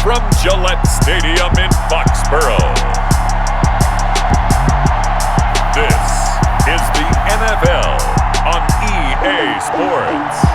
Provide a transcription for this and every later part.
from Gillette Stadium in Foxborough. This is the NFL on EA Sports.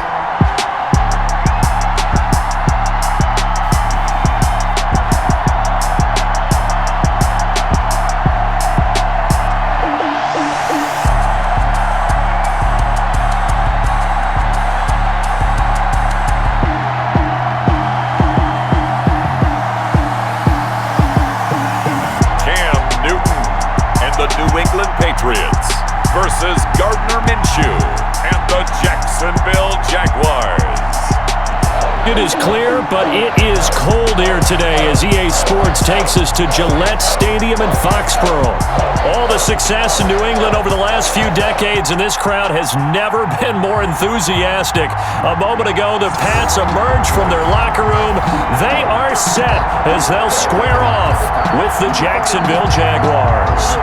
New England Patriots versus Gardner Minshew and the Jacksonville Jaguars. It is clear, but it is cold here today as EA Sports takes us to Gillette Stadium in Foxborough. All the success in New England over the last few decades, and this crowd has never been more enthusiastic. A moment ago, the Pats emerged from their locker room. They are set as they'll square off with the Jacksonville Jaguars.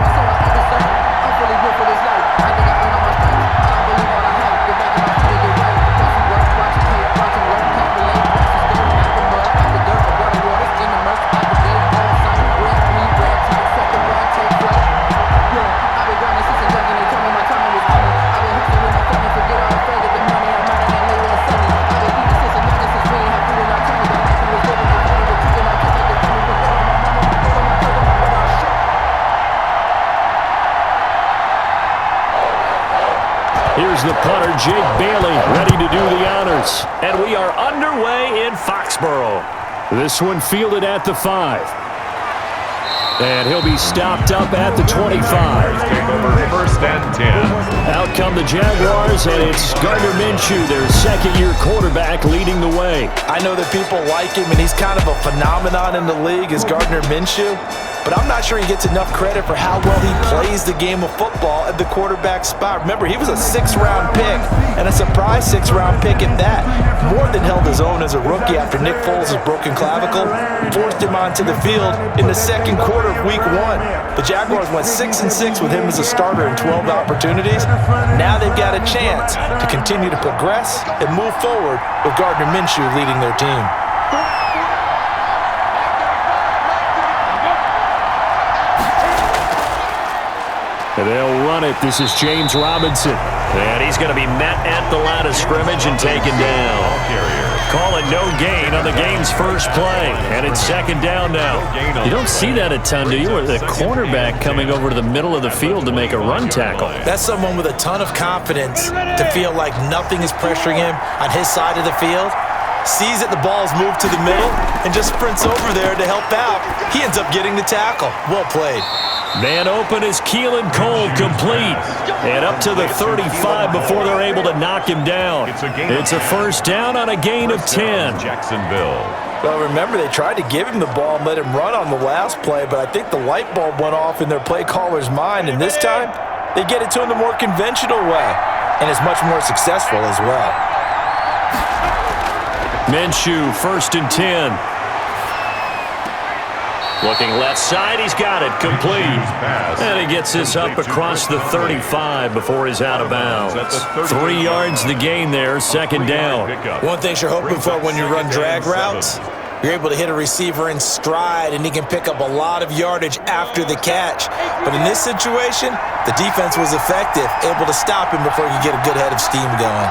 Here's the punter, Jake Bailey, ready to do the honors. And we are underway in Foxborough. This one fielded at the 5. And he'll be stopped up at the 25. Take over first and 10. Out come the Jaguars, and it's Gardner Minshew, their second-year quarterback, leading the way. I know that people like him, and he's kind of a phenomenon in the league as Gardner Minshew. But I'm not sure he gets enough credit for how well he plays the game of football at the quarterback spot. Remember, he was a 6th-round pick, and a surprise 6th-round pick at that. More than held his own as a rookie after Nick Foles' broken clavicle forced him onto the field in the second quarter of Week 1. The Jaguars went 6-6 with him as a starter in 12 opportunities. Now they've got a chance to continue to progress and move forward with Gardner Minshew leading their team. They'll run it. This is James Robinson. And he's going to be met at the line of scrimmage and taken down. Call it no gain on the game's first play. And it's second down now. You don't see that a ton, do you? Or the cornerback coming over to the middle of the field to make a run tackle. That's someone with a ton of confidence to feel like nothing is pressuring him on his side of the field. Sees that the ball's moved to the middle and just sprints over there to help out. He ends up getting the tackle. Well played. Man open is Keelan Cole, complete. And up to the 35 before they're able to knock him down. It's a first down on a gain of 10. Jacksonville. Well, remember, they tried to give him the ball and let him run on the last play, but I think the light bulb went off in their play caller's mind, and this time they get it to him the more conventional way, and it's much more successful as well. Minshew, first and 10. Looking left side, he's got it, complete. And he gets this up across the 35 before he's out of bounds. 3 yards the gain there, second down. One thing you're hoping for when you run drag routes, you're able to hit a receiver in stride, and he can pick up a lot of yardage after the catch. But in this situation, the defense was effective, able to stop him before he could get a good head of steam going.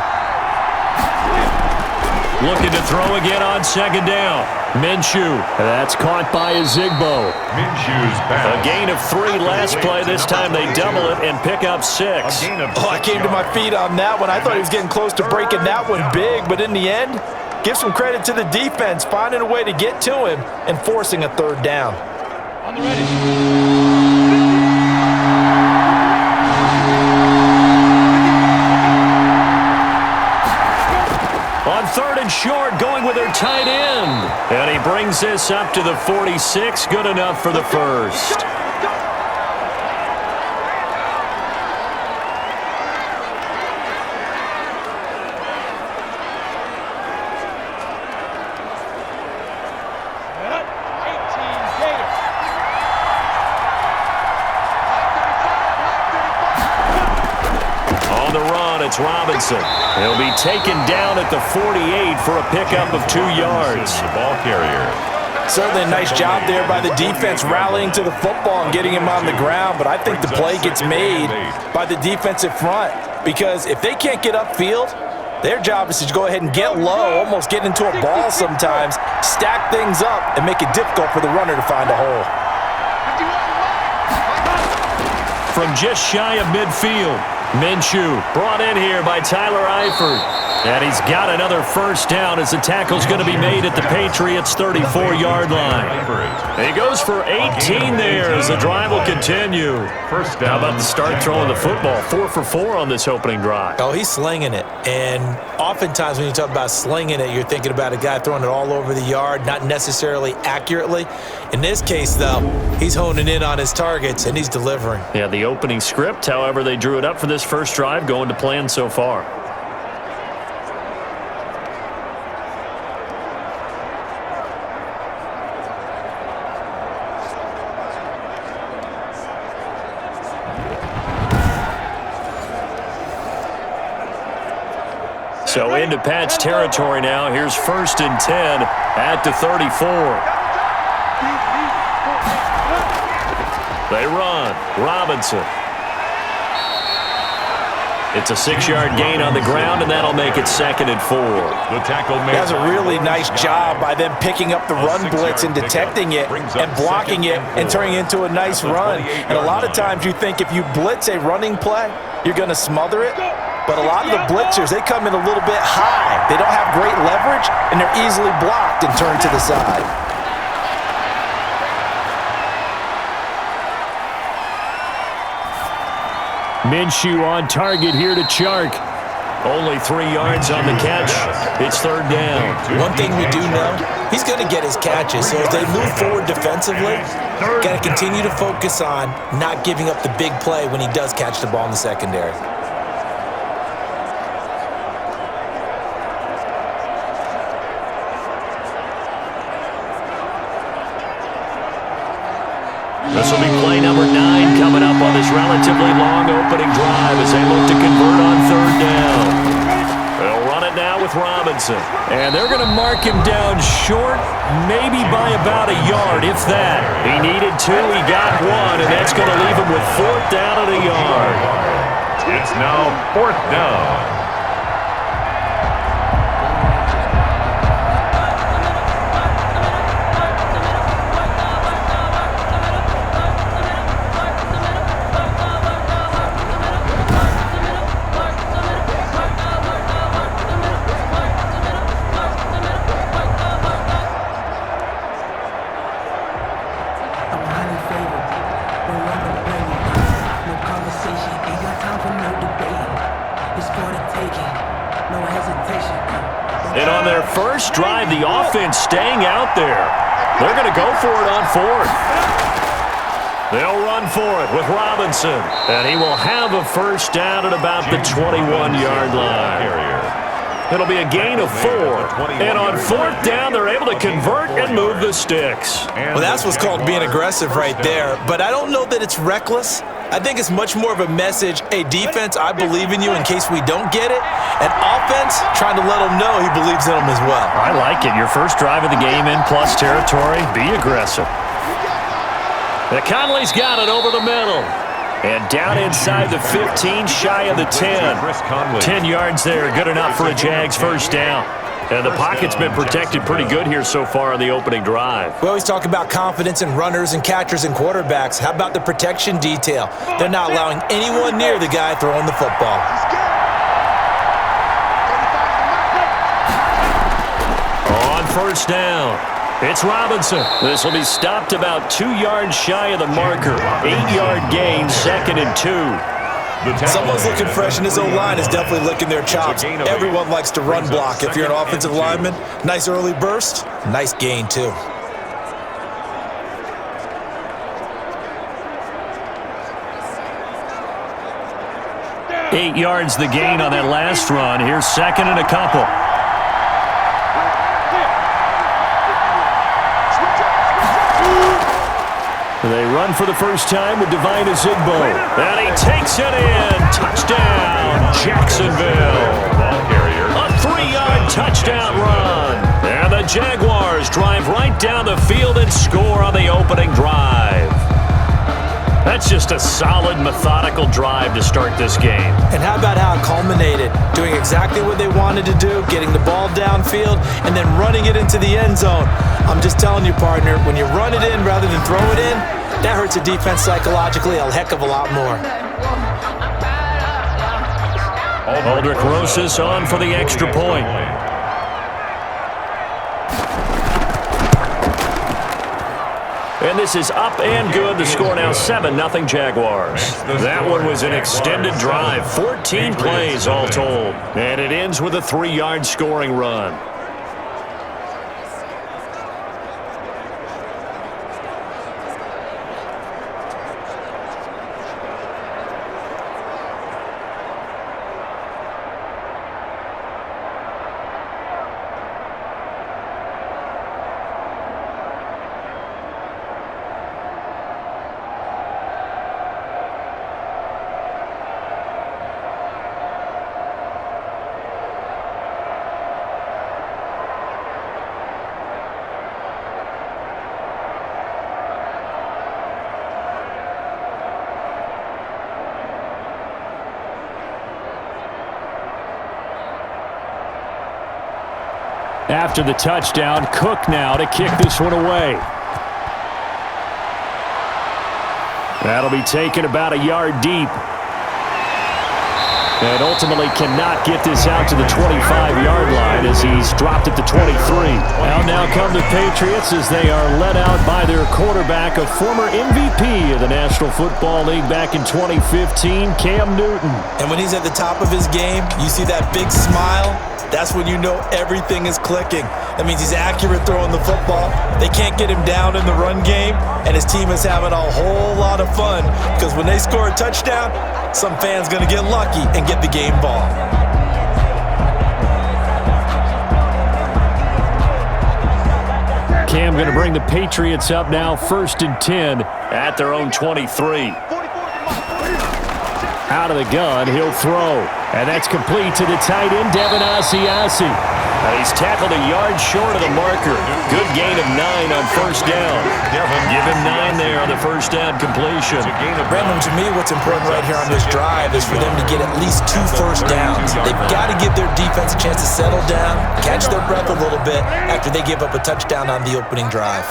Looking to throw again on second down. Minshew, that's caught by Ezigbo. Minshew's pass. A gain of 3 last play. This time they double it and pick up 6. I came to my feet on that one. I thought he was getting close to breaking that one big, but in the end, give some credit to the defense, finding a way to get to him and forcing a third down. On the ready. On third and short, going with their tight end. And he brings this up to the 46. Good enough for the first. It's Robinson. He'll be taken down at the 48 for a pickup of 2 yards. The ball carrier. Certainly a nice job there by the defense rallying to the football and getting him on the ground, but I think the play gets made by the defensive front because if they can't get upfield, their job is to go ahead and get low, almost get into a ball sometimes, stack things up, and make it difficult for the runner to find a hole. From just shy of midfield, Minshew brought in here by Tyler Eifert. And he's got another first down as the tackle's going to be made at the Patriots' 34-yard line. He goes for 18 there as the drive will continue. First down. How about the start throwing the football? 4 for 4 on this opening drive. Oh, he's slinging it. And oftentimes when you talk about slinging it, you're thinking about a guy throwing it all over the yard, not necessarily accurately. In this case, though, he's honing in on his targets, and he's delivering. Yeah, the opening script, however, they drew it up for this first drive, going to plan so far. So into Pat's territory now. Here's 1st and 10 at the 34. They run. Robinson. It's a 6-yard gain on the ground, and that'll make it 2nd and 4. The tackle made. That's a really nice job by them picking up the run blitz and detecting it and blocking it and turning it into a nice run. And a lot of times you think if you blitz a running play, you're going to smother it. But a lot of the blitzers, they come in a little bit high. They don't have great leverage, and they're easily blocked and turned to the side. Minshew on target here to Chark. Only 3 yards on the catch. It's 3rd down. One thing we do know, he's going to get his catches. So as they move forward defensively, got to continue to focus on not giving up the big play when he does catch the ball in the secondary. This will be play number 9 coming up on this relatively long opening drive as they look to convert on 3rd down. They'll run it now with Robinson. And they're going to mark him down short, maybe by about a yard, if that. He needed 2, he got 1, and that's going to leave him with 4th down and a yard. It's now 4th down. And on their first drive, the offense staying out there. They're going to go for it on 4th. They'll run for it with Robinson. And he will have a first down at about the 21-yard line. It'll be a gain of 4. And on 4th down, they're able to convert and move the sticks. Well, that's what's called being aggressive right there. But I don't know that it's reckless. I think it's much more of a message, hey, defense, I believe in you in case we don't get it. And offense, trying to let him know he believes in them as well. I like it. Your first drive of the game in plus territory, be aggressive. The Conley's got it over the middle. And down inside the 15, shy of the 10. 10 yards there, good enough for a Jags first down. And the pocket's been protected pretty good here so far on the opening drive. We always talk about confidence in runners and catchers and quarterbacks. How about the protection detail? They're not allowing anyone near the guy throwing the football. On first down, it's Robinson. This will be stopped about 2 yards shy of the marker. 8-yard gain, 2nd and 2. Someone's looking fresh, and his O-line is definitely licking their chops. Everyone likes to run block. If you're an offensive lineman, nice early burst, nice gain too. Eight yards the gain on that last run. Here's 2nd and a couple. They run for the first time with Divine Azigbo. And he takes it in. Touchdown, Jacksonville. Ball carrier. A 3-yard touchdown run. And the Jaguars drive right take down the field and score on the opening drive. That's just a solid, methodical drive to start this game. And how about how it culminated? Doing exactly what they wanted to do, getting the ball downfield, and then running it into the end zone. I'm just telling you, partner, when you run it in rather than throw it in, that hurts a defense psychologically a heck of a lot more. Aldrich Rosas on for the extra point. And this is up and good. The score now 7-0 Jaguars. That one was an extended drive, 14 plays all told. And it ends with a 3-yard scoring run. After the touchdown, Cook now to kick this one away. That'll be taken about a yard deep. And ultimately cannot get this out to the 25-yard line as he's dropped at the 23. Now come the Patriots as they are led out by their quarterback, a former MVP of the National Football League back in 2015, Cam Newton. And when he's at the top of his game, you see that big smile. That's when you know everything is clicking. That means he's accurate throwing the football. They can't get him down in the run game, and his team is having a whole lot of fun because when they score a touchdown, some fan's going to get lucky and get the game ball. Cam going to bring the Patriots up now, 1st and 10 at their own 23. Out of the gun, he'll throw. And that's complete to the tight end, Devin Asiasi. And he's tackled a yard short of the marker. Good gain of 9 on 1st down. Give him 9 there on the 1st down completion. Brandon, to me, what's important right here on this drive is for them to get at least 2 first downs. They've got to give their defense a chance to settle down, catch their breath a little bit after they give up a touchdown on the opening drive.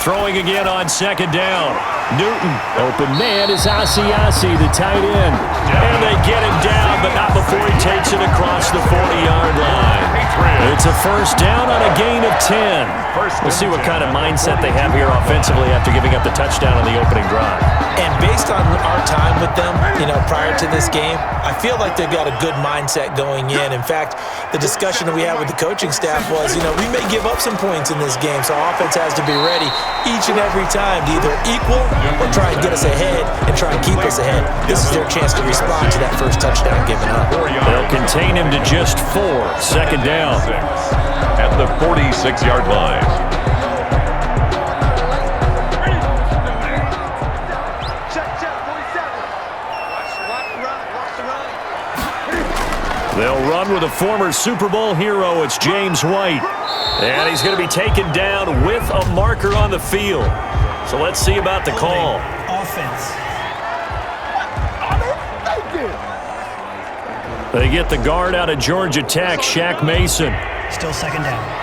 Throwing again on 2nd down. Newton, open man is Asiasi, the tight end. And they get him down, but not before he takes it across the 40-yard line. It's a 1st down on a gain of 10. We'll see what kind of mindset they have here offensively after giving up the touchdown on the opening drive. And based on our time with them, prior to this game, I feel like they've got a good mindset going in. In fact, the discussion that we had with the coaching staff was, we may give up some points in this game, so our offense has to be ready each and every time to either equal or try and get us ahead and try and keep us ahead. This is their chance to respond to that first touchdown given up. They'll contain him to just 4. 2nd down. At the 46-yard line. They'll run with a former Super Bowl hero. It's James White. And he's going to be taken down with a marker on the field. So let's see about the call. Offense. They get the guard out of Georgia Tech, Shaq Mason. Still 2nd down.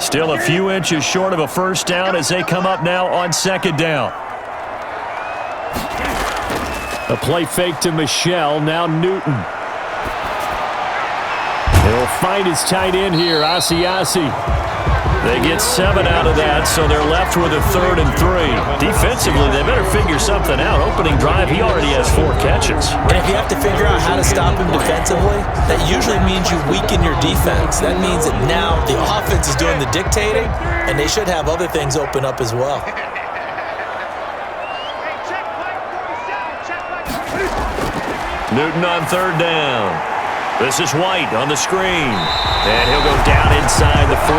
Still a few inches short of a 1st down as they come up now on 2nd down. A play fake to Michelle, now Newton. He'll find his tight end here, Asiasi. They get 7 out of that, so they're left with a 3rd and 3. Defensively, they better figure something out. Opening drive, he already has 4 catches. And if you have to figure out how to stop him defensively, that usually means you weaken your defense. That means that now the offense is doing the dictating, and they should have other things open up as well. Newton on 3rd down. This is White on the screen. And he'll go down inside the 45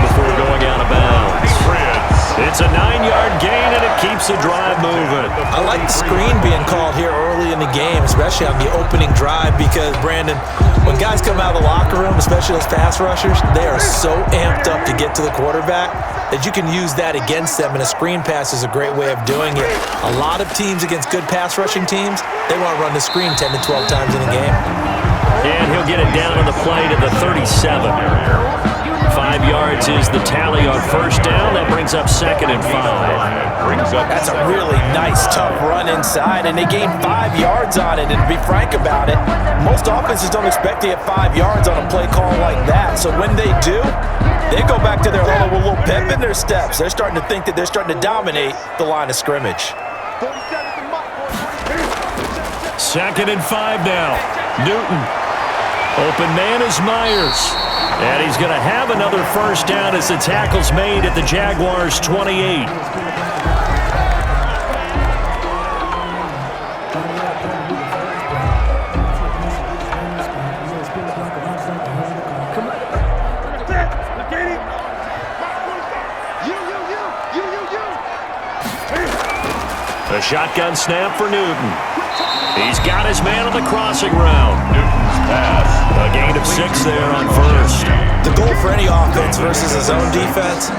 before going out of bounds. Patriots It's a 9-yard gain, and it keeps the drive moving. I like the screen being called here early in the game, especially on the opening drive, because, Brandon, when guys come out of the locker room, especially those pass rushers, they are so amped up to get to the quarterback that you can use that against them, and a screen pass is a great way of doing it. A lot of teams against good pass rushing teams, they want to run the screen 10 to 12 times in a game. And he'll get it down on the play to the 37. 5 yards is the tally on first down. That brings up 2nd and 5. That's a really nice, tough run inside, and they gained 5 yards on it. And to be frank about it, most offenses don't expect to get 5 yards on a play call like that. So when they do, they go back to their huddle with a little pep in their steps. They're starting to think that they're starting to dominate the line of scrimmage. 2nd and 5 now. Newton. Open man is Myers. And he's going to have another first down as the tackle's made at the Jaguars' 28. A shotgun snap for Newton. He's got his man on the crossing route. Newton's pass. A gain of 6 there on first. The goal for any offense versus a zone defense,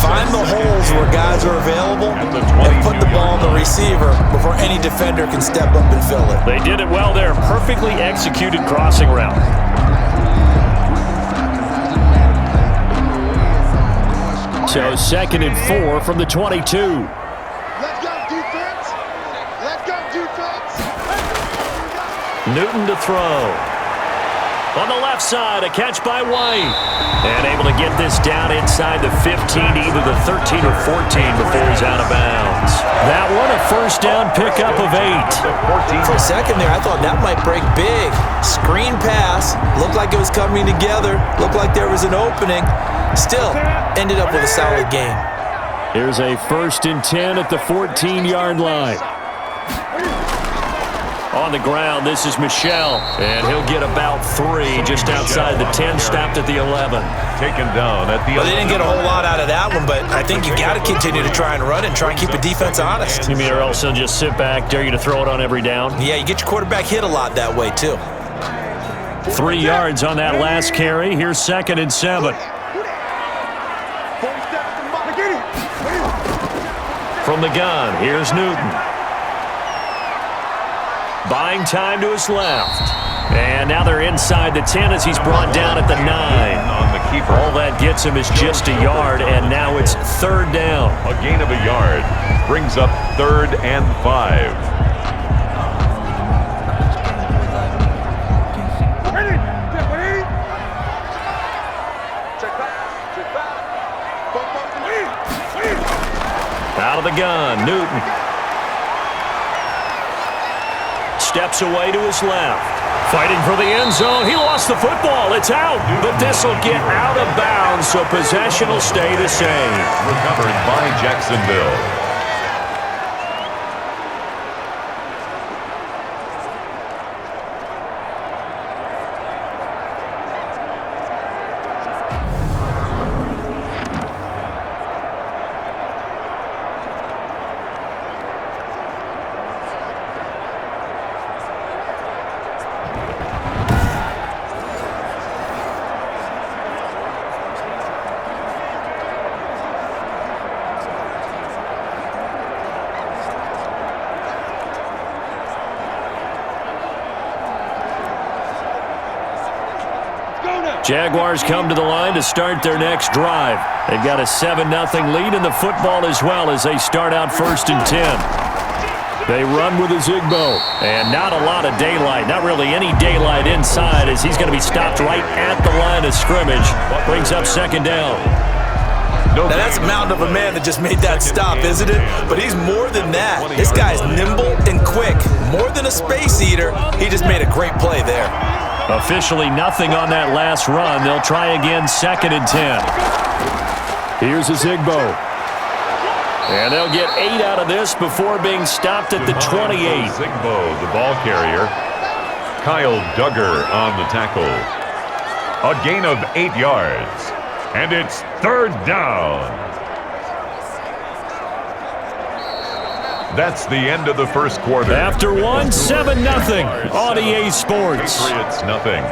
find the holes where guys are available and put the ball on the receiver before any defender can step up and fill it. They did it well there. Perfectly executed crossing route. So 2nd and 4 from the 22. Newton to throw. On the left side, a catch by White. And able to get this down inside the 15, either the 13 or 14 before he's out of bounds. That one, a first down pickup of 8. For a second there, I thought that might break big. Screen pass. Looked like it was coming together. Looked like there was an opening. Still, ended up with a solid game. Here's a 1st and 10 at the 14-yard line. On the ground, this is Michel, and he'll get about 3 just outside the 10, stopped at the 11. Taken down at the 11. Well, they didn't get a whole lot out of that one, but I think you got to continue to try and run and try and keep the defense honest. You mean or else they'll just sit back, dare you to throw it on every down? Yeah, you get your quarterback hit a lot that way, too. 3 yards on that last carry. Here's 2nd and 7. From the gun, here's Newton. Buying time to his left. And now they're inside the 10 as he's brought down at the 9. On the keeper. All that gets him is just a yard, and now it's 3rd down. A gain of a yard brings up 3rd and 5. Out of the gun, Newton. Steps away to his left. Fighting for the end zone. He lost the football. It's out. But this will get out of bounds, so possession will stay the same. Recovered by Jacksonville. Jaguars come to the line to start their next drive. They've got a 7-0 lead in the football as well as they start out 1st and 10. They run with a Zigbo, and not a lot of daylight, not really any daylight inside as he's going to be stopped right at the line of scrimmage. Brings up 2nd down. Now that's a mountain of a man that just made that stop, isn't it? But he's more than that. This guy's nimble and quick. More than a space eater, he just made a great play there. Officially nothing on that last run. They'll try again 2nd and 10. Here's a Zigbo. And they'll get 8 out of this before being stopped at the 28. Zigbo, the ball carrier. Kyle Duggar on the tackle. A gain of 8 yards. And it's 3rd down. That's the end of the first quarter. After one, 7-0 on EA Sports. Patriots nothing.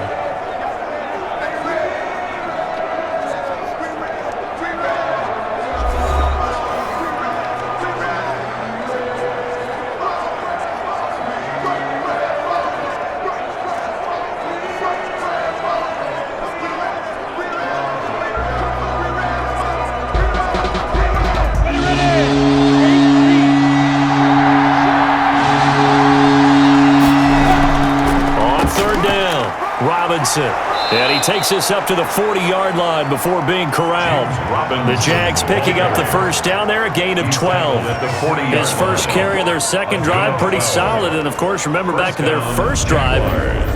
And he takes us up to the 40-yard line before being corralled. The Jags picking up the first down there, a gain of 12. His first carry of their second drive, pretty solid. And, of course, remember back to their first drive,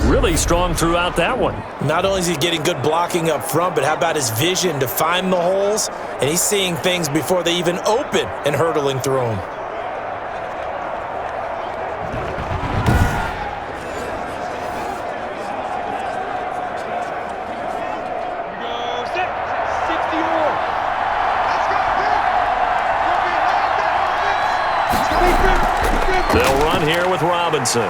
really strong throughout that one. Not only is he getting good blocking up front, but how about his vision to find the holes? And he's seeing things before they even open and hurdling through them. They'll run here with Robinson.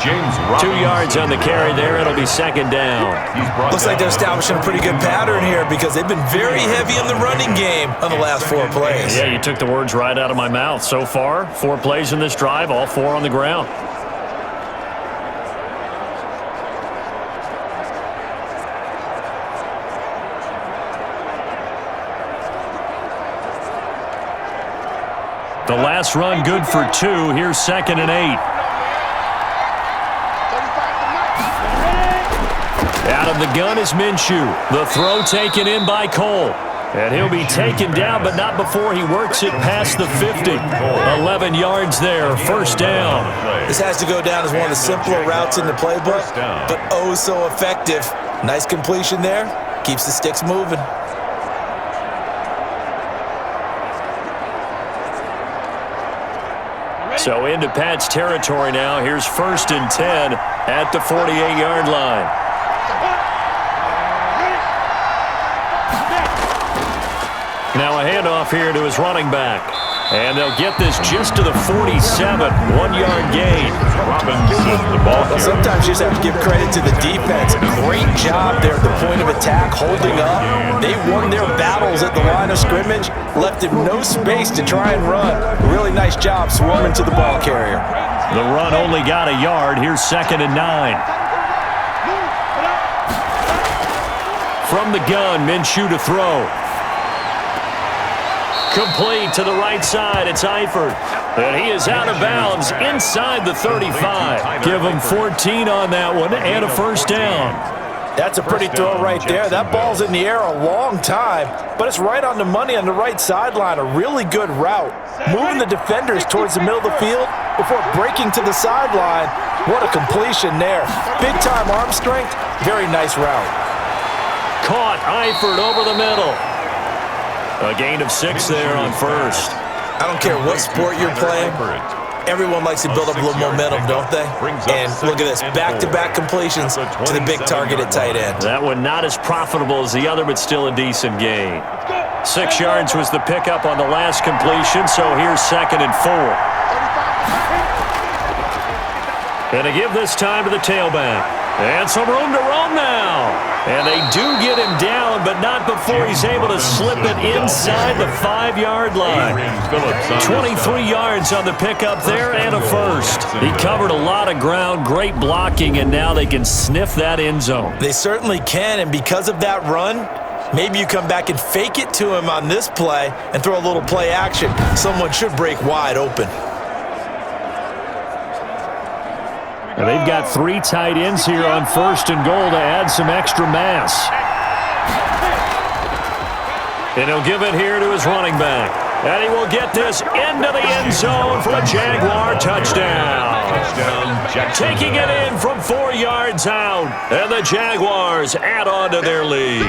James Robinson. 2 yards on the carry there. It'll be second down. Looks like they're establishing a pretty good pattern here because they've been very heavy in the running game on the last 4 plays. Yeah, you took the words right out of my mouth. So far, 4 plays in this drive, all 4 on the ground. The last run good for 2. Here's 2nd and 8. Out of the gun is Minshew. The throw taken in by Cole. And he'll be taken down, but not before he works it past the 50. 11 yards there, first down. This has to go down as one of the simpler routes in the playbook, but oh so effective. Nice completion there. Keeps the sticks moving. So into Pat's territory now. Here's 1st and 10 at the 48-yard line. Now a handoff here to his running back. And they'll get this just to the 47, 1-yard gain. Robinson, the ball carrier. Sometimes you just have to give credit to the defense. Great job there at the point of attack, holding up. They won their battles at the line of scrimmage, left him no space to try and run. Really nice job swarming to the ball carrier. The run only got a yard. Here's 2nd and 9. From the gun, Minshew to throw. Complete to the right side. It's Eifert. And he is out of bounds inside the 35. Give him 14 on that one and a first down. That's a pretty throw right there. That ball's in the air a long time, but it's right on the money on the right sideline. A really good route. Moving the defenders towards the middle of the field before breaking to the sideline. What a completion there. Big-time arm strength. Very nice route. Caught Eifert over the middle. A gain of 6 there on first. I don't care what sport you're playing. Everyone likes to build up a little momentum, don't they? And look at this, back-to-back completions to the big target at tight end. That one not as profitable as the other, but still a decent gain. 6 yards was the pickup on the last completion, so here's 2nd and 4. And to give this time to the tailback. And some room to roam now. And they do get him down, but not before he's able to slip it inside the 5-yard line. 23 yards on the pickup there and a first. He covered a lot of ground, great blocking, and now they can sniff that end zone. They certainly can, and because of that run, maybe you come back and fake it to him on this play and throw a little play action. Someone should break wide open. And they've got 3 tight ends here on 1st and goal to add some extra mass. And he'll give it here to his running back. And he will get this into the end zone for a Jaguar touchdown. Taking it in from 4 yards out. And the Jaguars add on to their lead.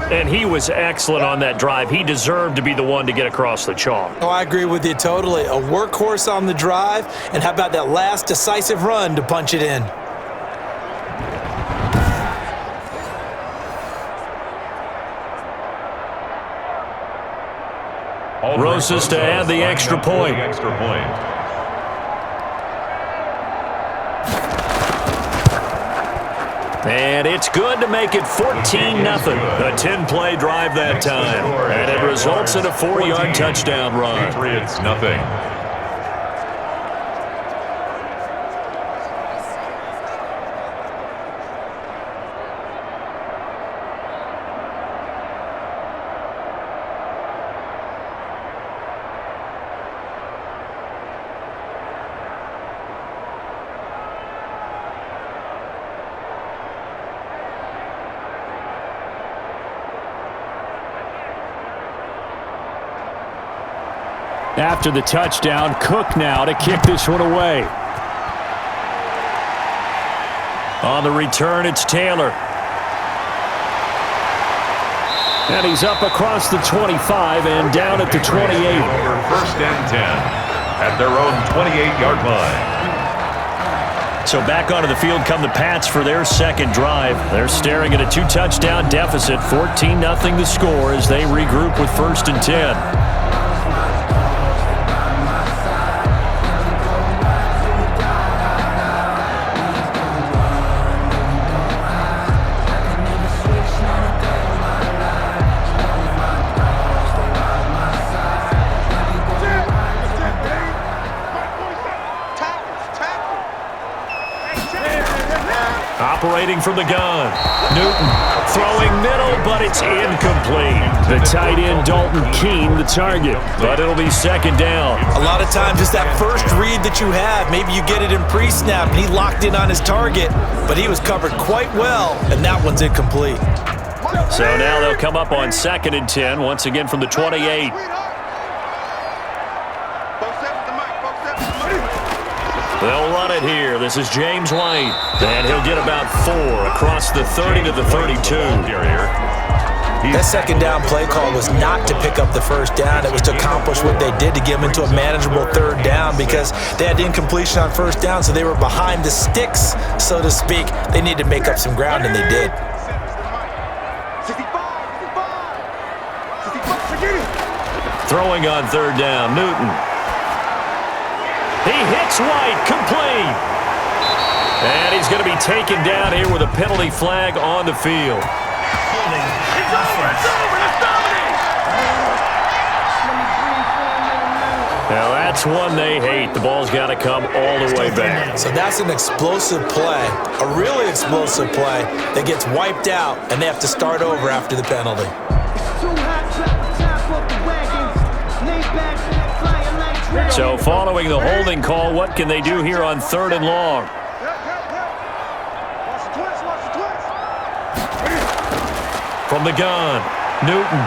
And he was excellent on that drive. He deserved to be the one to get across the chalk. Oh, I agree with you totally. A workhorse on the drive, and how about that last decisive run to punch it in? Rosas to add the extra point. And it's good to make it 14-0. A 10-play drive that time. And it results in a 4-yard touchdown run. Patriots, nothing. After the touchdown, Cook now to kick this one away. On the return, it's Taylor. And he's up across the 25 and down at the 28. First and 10 at their own 28-yard line. So back onto the field come the Pats for their second drive. They're staring at a 2-touchdown deficit, 14-0 the score as they regroup with first and 10. Operating from the gun. Newton throwing middle, but it's incomplete. The tight end, Dalton Keene, the target. But it'll be second down. A lot of times it's that first read that you have. Maybe you get it in pre-snap, and he locked in on his target, but he was covered quite well, and that one's incomplete. So now they'll come up on second and 10, once again from the 28. They'll run it here. This is James White. And he'll get about 4 across the 30 to the 32. That second down play call was not to pick up the first down. It was to accomplish what they did to get them into a manageable third down because they had incompletion on first down, so they were behind the sticks, so to speak. They needed to make up some ground, and they did. Throwing on third down, Newton. He hits White, complete. And he's going to be taken down here with a penalty flag on the field. It's over! Now that's one they hate. The ball's got to come all the way back. So that's an explosive play, a really explosive play that gets wiped out, and they have to start over after the penalty. So following the holding call, what can they do here on third and long? From the gun, Newton.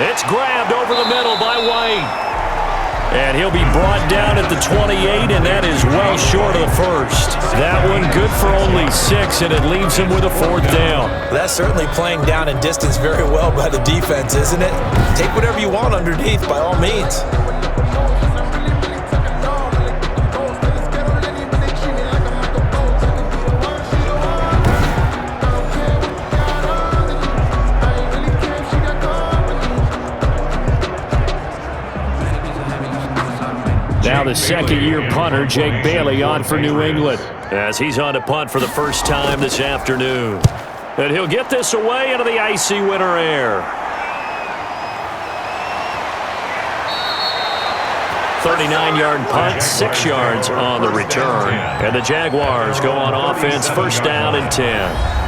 It's grabbed over the middle by White. And he'll be brought down at the 28, and that is well short of the first. That one good for only 6, and it leaves him with a fourth down. That's certainly playing down in distance very well by the defense, isn't it? Take whatever you want underneath, by all means. Now the second-year punter, Jake Bailey, on for New England, as he's on to punt for the first time this afternoon. And he'll get this away into the icy winter air. 39-yard punt, 6 yards on the return. And the Jaguars go on offense, first down and 10.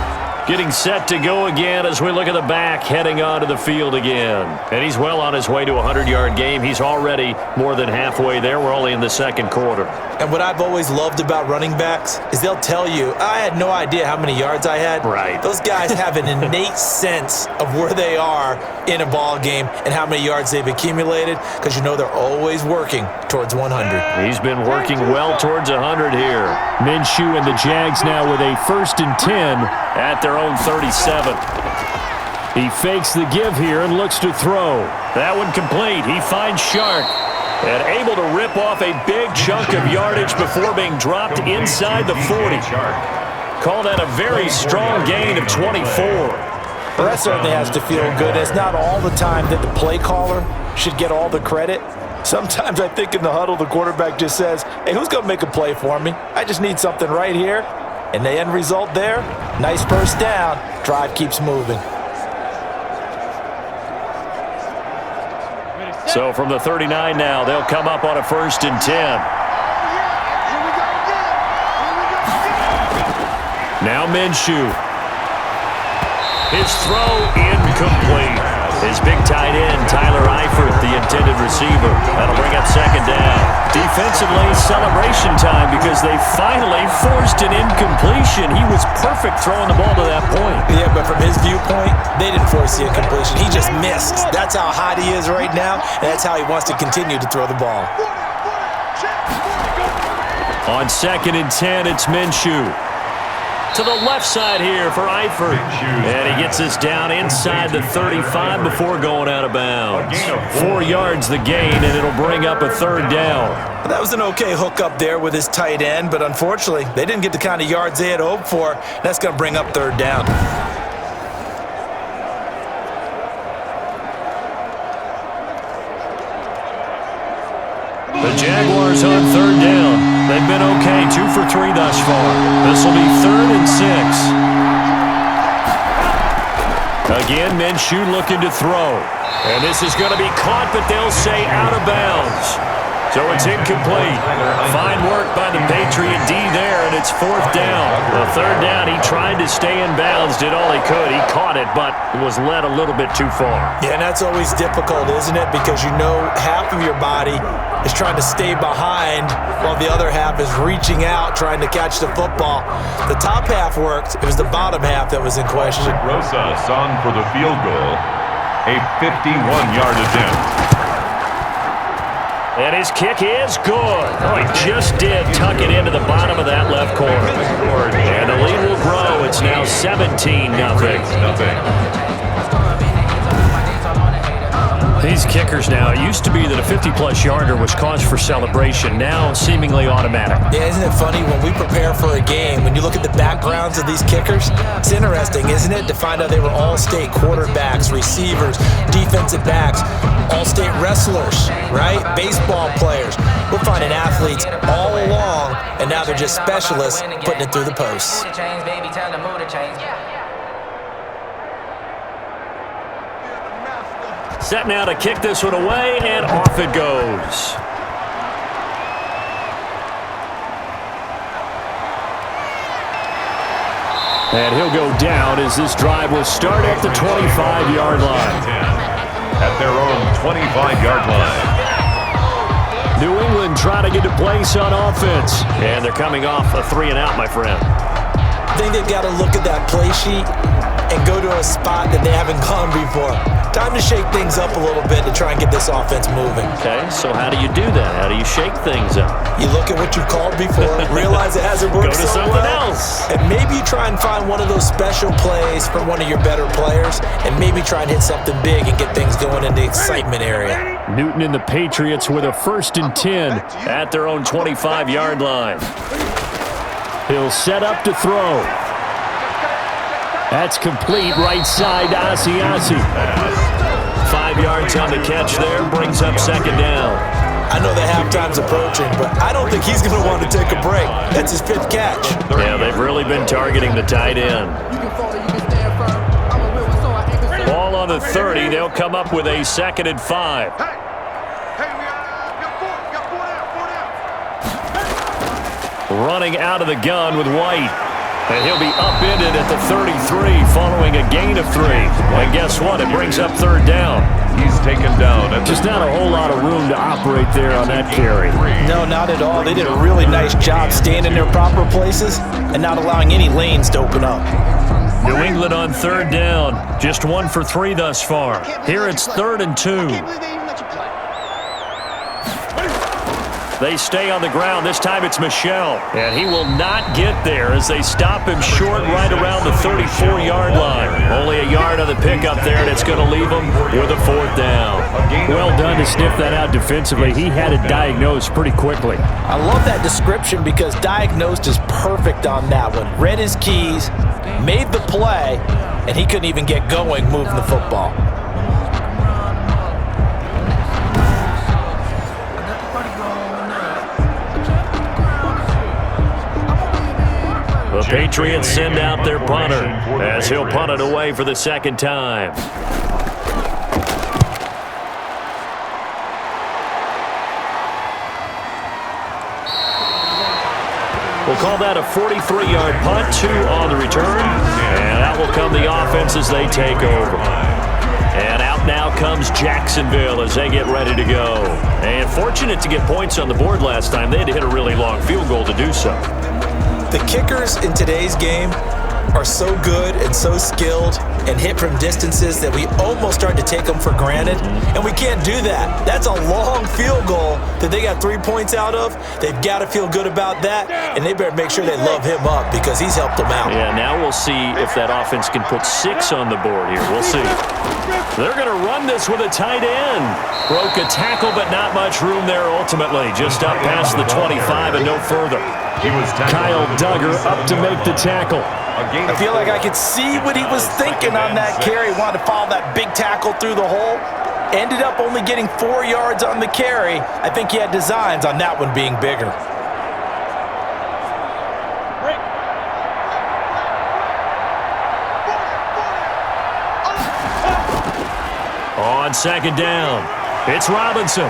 Getting set to go again as we look at the back heading onto the field again. And he's well on his way to a 100-yard game. He's already more than halfway there. We're only in the second quarter. And what I've always loved about running backs is they'll tell you, I had no idea how many yards I had. Right. Those guys have an innate sense of where they are in a ball game and how many yards they've accumulated because you know they're always working towards 100. He's been working well towards 100 here. Minshew and the Jags now with a first and 10 at their own 37. He fakes the give here and looks to throw. That one complete. He finds Shark and able to rip off a big chunk of yardage before being dropped inside the 40. Call that a very strong gain of 24. Well, that certainly has to feel good. It's not all the time that the play caller should get all the credit. Sometimes I think in the huddle, the quarterback just says, hey, who's going to make a play for me? I just need something right here. And the end result there, nice first down. Drive keeps moving. So from the 39 now, they'll come up on a 1st and 10. Now Minshew. His throw incomplete. His big tight end, Tyler Eifert, the intended receiver. That'll bring up 2nd down. Defensively, celebration time because they finally forced an incompletion. He was perfect throwing the ball to that point. Yeah, but from his viewpoint, they didn't force the incompletion. He just missed. That's how hot he is right now, and that's how he wants to continue to throw the ball. On 2nd and 10, it's Minshew. To the left side here for Eifert. And he gets us down inside the 35 before going out of bounds. 4 yards the gain, and it'll bring up a 3rd down. That was an okay hook up there with his tight end, but unfortunately, they didn't get the kind of yards they had hoped for. That's going to bring up 3rd down. The Jaguars on 3rd down. They've been okay, 2 for 3 thus far. This will be 3rd and 6. Again, Minshew looking to throw. And this is going to be caught, but they'll say out of bounds. So it's incomplete. Fine work by the Patriot D there, and it's 4th down. The 3rd down, he tried to stay in bounds, did all he could. He caught it, but was led a little bit too far. Yeah, and that's always difficult, isn't it? Because you know half of your body is trying to stay behind while the other half is reaching out, trying to catch the football. The top half worked. It was the bottom half that was in question. Rosa song for the field goal. A 51-yard attempt. And his kick is good. Oh, he just did tuck it into the bottom of that left corner. And the lead will grow. It's now 17-0. These kickers now, it used to be that a 50-plus yarder was cause for celebration. Now, seemingly automatic. Yeah, isn't it funny when we prepare for a game, when you look at the backgrounds of these kickers, it's interesting, isn't it, to find out they were all-state quarterbacks, receivers, defensive backs, all-state wrestlers, right? Baseball players. We're finding athletes all along, and now they're just specialists putting it through the posts. Set now to kick this one away, and off it goes. And he'll go down as this drive will start at the 25-yard line. At their own 25-yard line. New England trying to get a place on offense. And they're coming off a 3-and-out, my friend. I think they've got to look at that play sheet and go to a spot that they haven't gone before. Time to shake things up a little bit to try and get this offense moving. Okay, so how do you do that? How do you shake things up? You look at what you called before, realize it hasn't worked Go to so something well, else. and maybe try and find one of those special plays from one of your better players, and maybe try and hit something big and get things going in the excitement area. Newton and the Patriots with a 1st and 10 at their own 25-yard line. He'll set up to throw. That's complete, right side, Asiasi. 5 yards on the catch there, brings up 2nd down. I know the halftime's approaching, but I don't think he's going to want to take a break. That's his 5th catch. Yeah, they've really been targeting the tight end. Ball on the 30, they'll come up with a 2nd and 5. Running out of the gun with White. And he'll be upended at the 33 following a gain of 3. And guess what? It brings up 3rd down. He's taken down. At Just not a whole lot of room to operate there on that carry. No, not at all. They did a really nice job staying in their proper places and not allowing any lanes to open up. New England on 3rd down. Just 1 for 3 thus far. Here it's 3rd and 2. They stay on the ground. This time it's Michel. And he will not get there as they stop him short right around the 34-yard line. Only a yard on the pickup there, and it's going to leave him with a 4th down. Well done to sniff that out defensively. He had it diagnosed pretty quickly. I love that description because diagnosed is perfect on that one. Read his keys, made the play, and he couldn't even get going moving the football. The Patriots send out their punter as he'll punt it away for the second time. We'll call that a 43-yard punt, 2 on the return, and that will come the offense as they take over. And out now comes Jacksonville as they get ready to go. And fortunate to get points on the board last time. They had to hit a really long field goal to do so. The kickers in today's game are so good and so skilled and hit from distances that we almost start to take them for granted, and we can't do that. That's a long field goal that they got 3 points out of. They've got to feel good about that, and they better make sure they love him up because he's helped them out. Yeah, now we'll see if that offense can put 6 on the board here. We'll see. They're going to run this with a tight end. Broke a tackle, but not much room there ultimately. Just up past the 25 and no further. Kyle Duggar up to make the tackle. I feel like I could see what he was thinking on that carry. Wanted to follow that big tackle through the hole. Ended up only getting 4 yards on the carry. I think he had designs on that one being bigger. On second down, it's Robinson.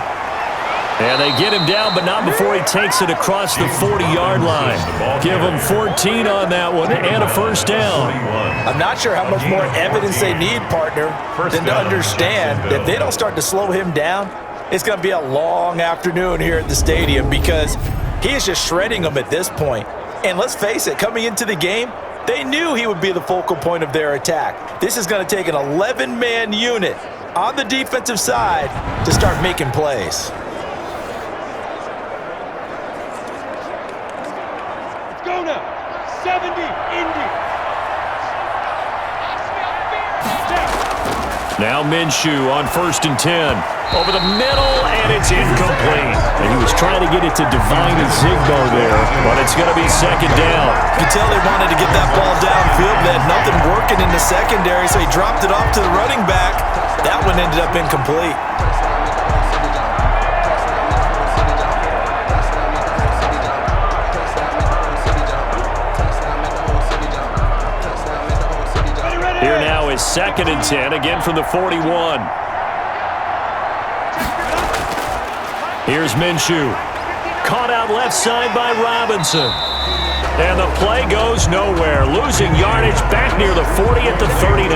And they get him down, but not before he takes it across the 40-yard line. Give him 14 on that one and a first down. I'm not sure how much more evidence they need, partner, than to understand that if they don't start to slow him down, it's going to be a long afternoon here at the stadium because he is just shredding them at this point. And let's face it, coming into the game, they knew he would be the focal point of their attack. This is going to take an 11-man unit on the defensive side to start making plays. Go now. 70, Indy. Now Minshew on 1st and 10. Over the middle, and it's incomplete. And he was trying to get it to Divine Zigbo there, but it's going to be second down. You can tell they wanted to get that ball downfield. They had nothing working in the secondary, so he dropped it off to the running back. That one ended up incomplete. Here now is 2nd and 10, again from the 41. Here's Minshew. Caught out left side by Robinson. And the play goes nowhere. Losing yardage back near the 40 at the 39.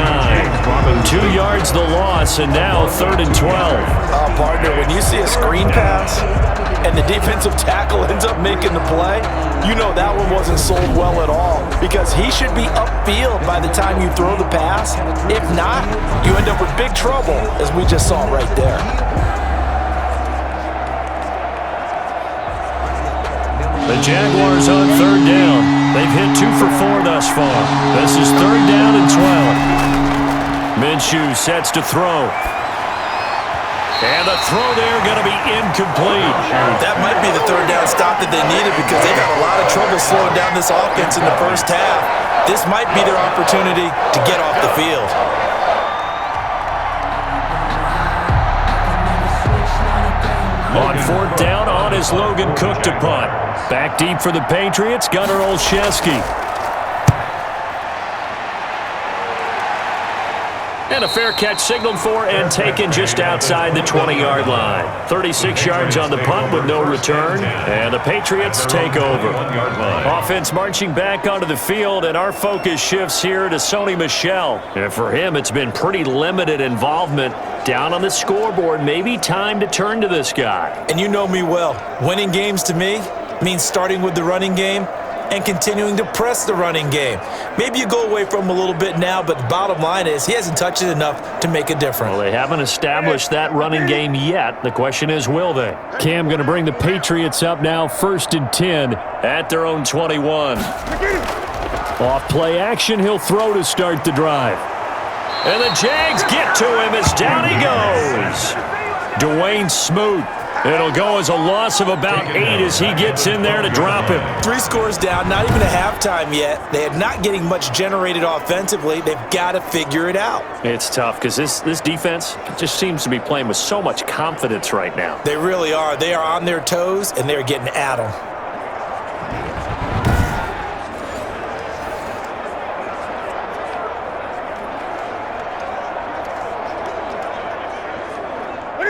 2 yards the loss, and now 3rd and 12. Partner, when you see a screen pass and the defensive tackle ends up making the play, you know that one wasn't sold well at all because he should be upfield by the time you throw the pass. If not, you end up with big trouble, as we just saw right there. The Jaguars on 3rd down. They've hit 2 for 4 thus far. This is 3rd down and 12. Minshew sets to throw. And the throw there going to be incomplete. That might be the 3rd down stop that they needed because they've had a lot of trouble slowing down this offense in the first half. This might be their opportunity to get off the field. On 4th down, on is Logan Cook to punt. Back deep for the Patriots, Gunnar Olszewski. And a fair catch signaled for and taken just outside the 20-yard line. 36 yards on the punt with no return, and the Patriots take over. Offense marching back onto the field, and our focus shifts here to Sony Michel. And for him, it's been pretty limited involvement. Down on the scoreboard, maybe time to turn to this guy. And you know me well. Winning games to me means starting with the running game and continuing to press the running game. Maybe you go away from him a little bit now, but the bottom line is he hasn't touched it enough to make a difference. Well, they haven't established that running game yet. The question is, will they? Cam going to bring the Patriots up now, 1st and 10 at their own 21. Off play action, he'll throw to start the drive. And the Jags get to him as down he goes. Dwayne Smoot It'll go as a loss of about 8 as he gets in there to drop him. 3 scores down, not even a halftime yet. They are not getting much generated offensively. They've got to figure it out. It's tough because this defense just seems to be playing with so much confidence right now. They really are. They are on their toes, and they're getting at them.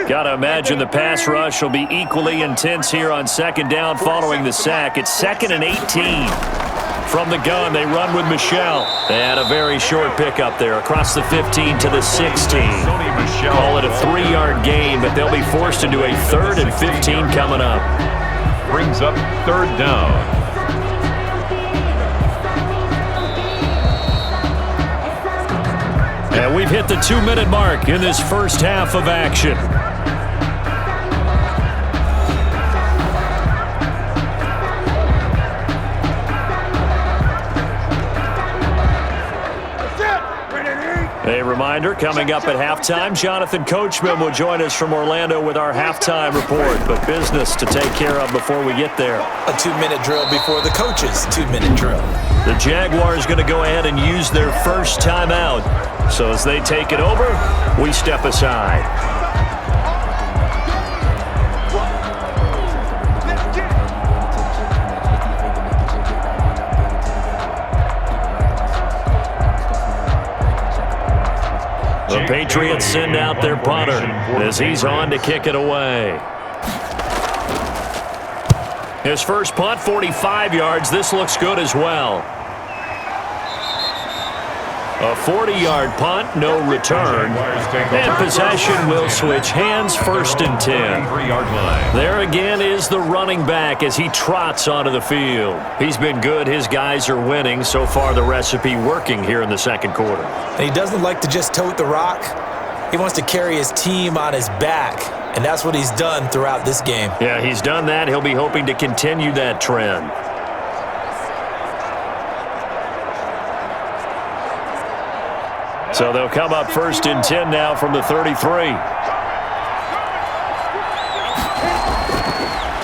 Got to imagine the pass rush will be equally intense here on second down following the sack. It's 2nd and 18. From the gun, they run with Michel. And a very short pickup there across the 15 to the 16. Call it a 3-yard gain, but they'll be forced into a 3rd and 15 coming up. Brings up 3rd down. And we've hit the 2-minute mark in this first half of action. A reminder, coming up at halftime, Jonathan Coachman will join us from Orlando with our halftime report, but business to take care of before we get there. A 2-minute drill before the coach's 2-minute drill. The Jaguars going to go ahead and use their first timeout. So as they take it over, we step aside. The Patriots send out their punter as he's on to kick it away. His first punt, 45 yards. This looks good as well. A 40-yard punt, no return. And possession will switch hands, 1st and 10. There again is the running back as he trots onto the field. He's been good. His guys are winning. So far, the recipe working here in the second quarter. And he doesn't like to just tote the rock. He wants to carry his team on his back. And that's what he's done throughout this game. Yeah, he's done that. He'll be hoping to continue that trend. So they'll come up 1st and 10 now from the 33.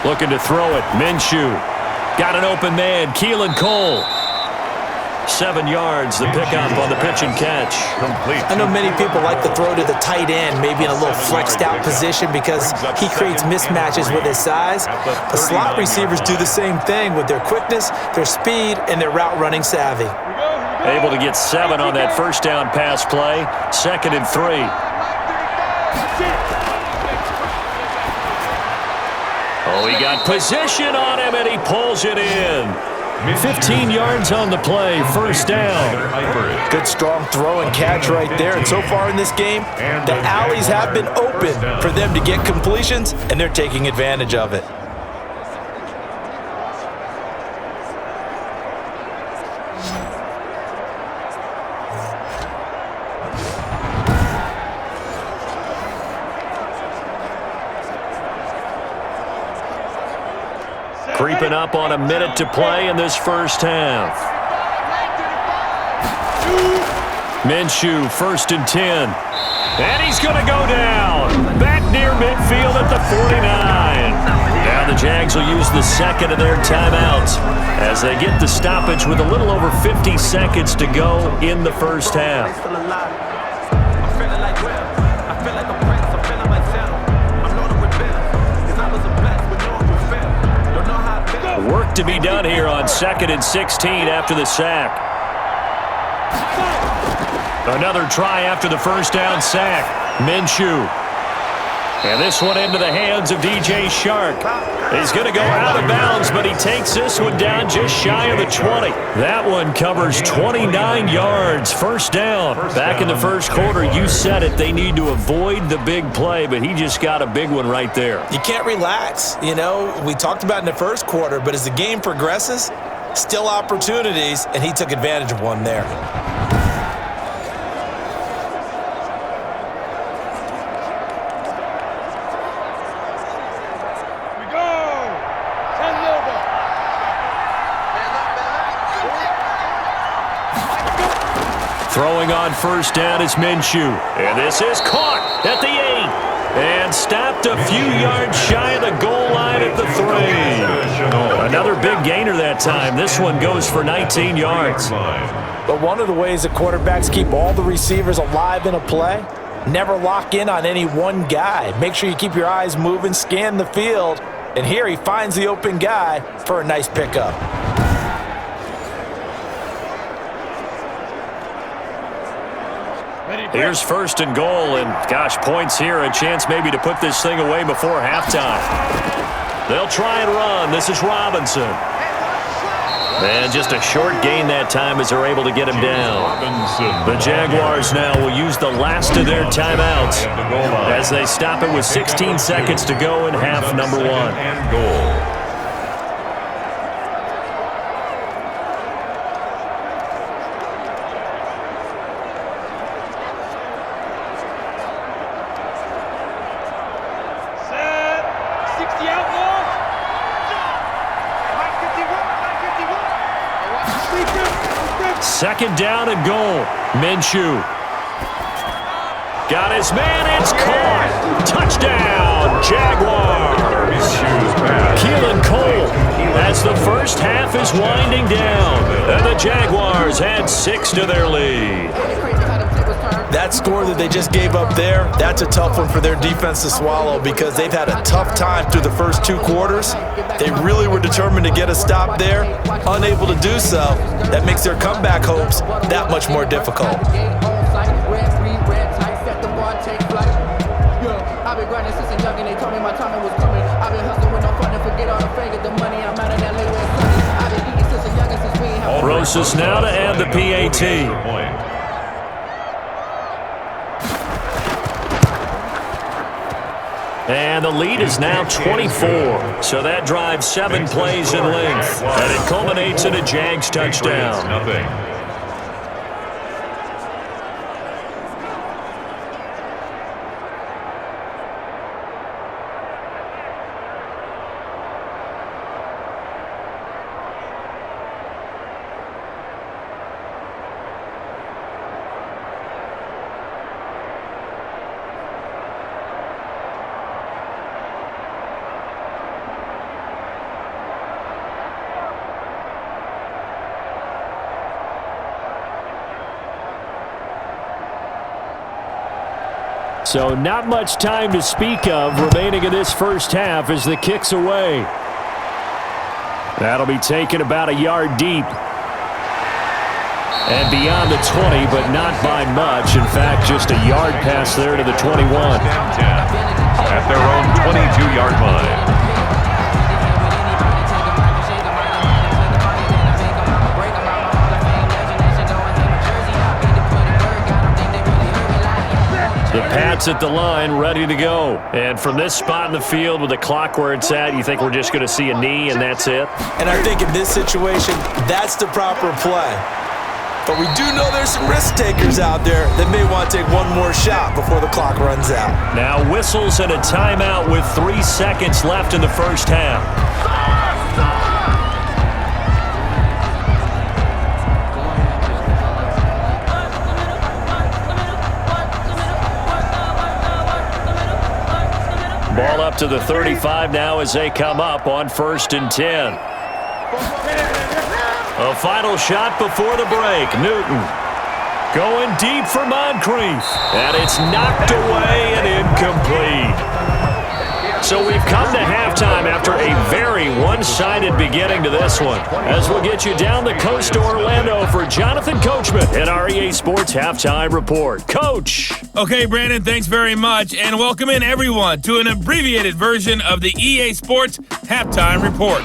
Looking to throw it. Minshew. Got an open man. Keelan Cole. 7 yards, the pickup on the pitch and catch. Complete. I know many people like to throw to the tight end, maybe in a little flexed out position because he creates mismatches with his size. The slot receivers do the same thing with their quickness, their speed, and their route running savvy. Able to get 7 on that first down pass play. 2nd and 3. Oh, he got position on him, and he pulls it in. 15 yards on the play, 1st down. Good strong throw and catch right there. And so far in this game, the alleys have been open for them to get completions, and they're taking advantage of it. Creeping up on a minute to play in this first half. Minshew, 1st and 10. And he's going to go down. Back near midfield at the 49. Now the Jags will use the 2nd of their timeouts as they get the stoppage with a little over 50 seconds to go in the first half. Work to be done here on 2nd and 16 after the sack. Another try after the first down sack. Minshew. And this one into the hands of DJ Shark. He's going to go out of bounds, but he takes this one down just shy of the 20. That one covers 29 yards. 1st down. Back in the first quarter, you said it. They need to avoid the big play, but he just got a big one right there. You can't relax. You know, we talked about in the first quarter, but as the game progresses, still opportunities, and he took advantage of one there. Throwing on 1st down is Minshew. And this is caught at the 8. And stopped a few yards shy of the goal line at the 3. Another big gainer that time. This one goes for 19 yards. But one of the ways that quarterbacks keep all the receivers alive in a play, never lock in on any one guy. Make sure you keep your eyes moving, scan the field. And here he finds the open guy for a nice pickup. Here's 1st and goal, and gosh, points here, a chance maybe to put this thing away before halftime. They'll try and run. This is Robinson. And just a short gain that time as they're able to get him down. The Jaguars now will use the last of their timeouts as they stop it with 16 seconds to go in half number 1. Second down and goal. Minshew. Got his man. It's caught. Touchdown, Jaguars. Keelan Cole as the first half is winding down. And the Jaguars add 6 to their lead. That score that they just gave up there, that's a tough one for their defense to swallow because they've had a tough time through the first 2 quarters. They really were determined to get a stop there, unable to do so. That makes their comeback hopes that much more difficult. Rosas now to add the PAT. And the lead is now 24. So that drives 7 plays in length. And it culminates in a Jags touchdown. So not much time to speak of remaining in this first half as the kick's away. That'll be taken about a yard deep. And beyond the 20, but not by much. In fact, just a yard pass there to the 21. At their own 22-yard line. The Pats at the line, ready to go. And from this spot in the field with the clock where it's at, you think we're just going to see a knee and that's it? And I think in this situation, that's the proper play. But we do know there's some risk takers out there that may want to take one more shot before the clock runs out. Now whistles and a timeout with 3 seconds left in the first half. Ball up to the 35 now as they come up on 1st and 10. A final shot before the break. Newton going deep for Moncrief. And it's knocked away and incomplete. So we've come to halftime after a very one-sided beginning to this one. As we'll get you down the coast to Orlando for Jonathan Coachman in our EA Sports Halftime Report. Coach! Okay, Brandon, thanks very much. And welcome in, everyone, to an abbreviated version of the EA Sports Halftime Report.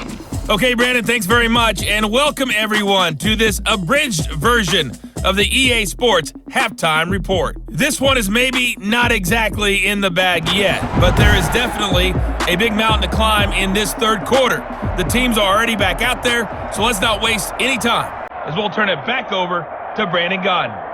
Okay, Brandon, thanks very much. And welcome, everyone, to this abridged version of the EA Sports Halftime Report. This one is maybe not exactly in the bag yet, but there is definitely a big mountain to climb in this third quarter. The teams are already back out there, so let's not waste any time as we'll turn it back over to Brandon Godden.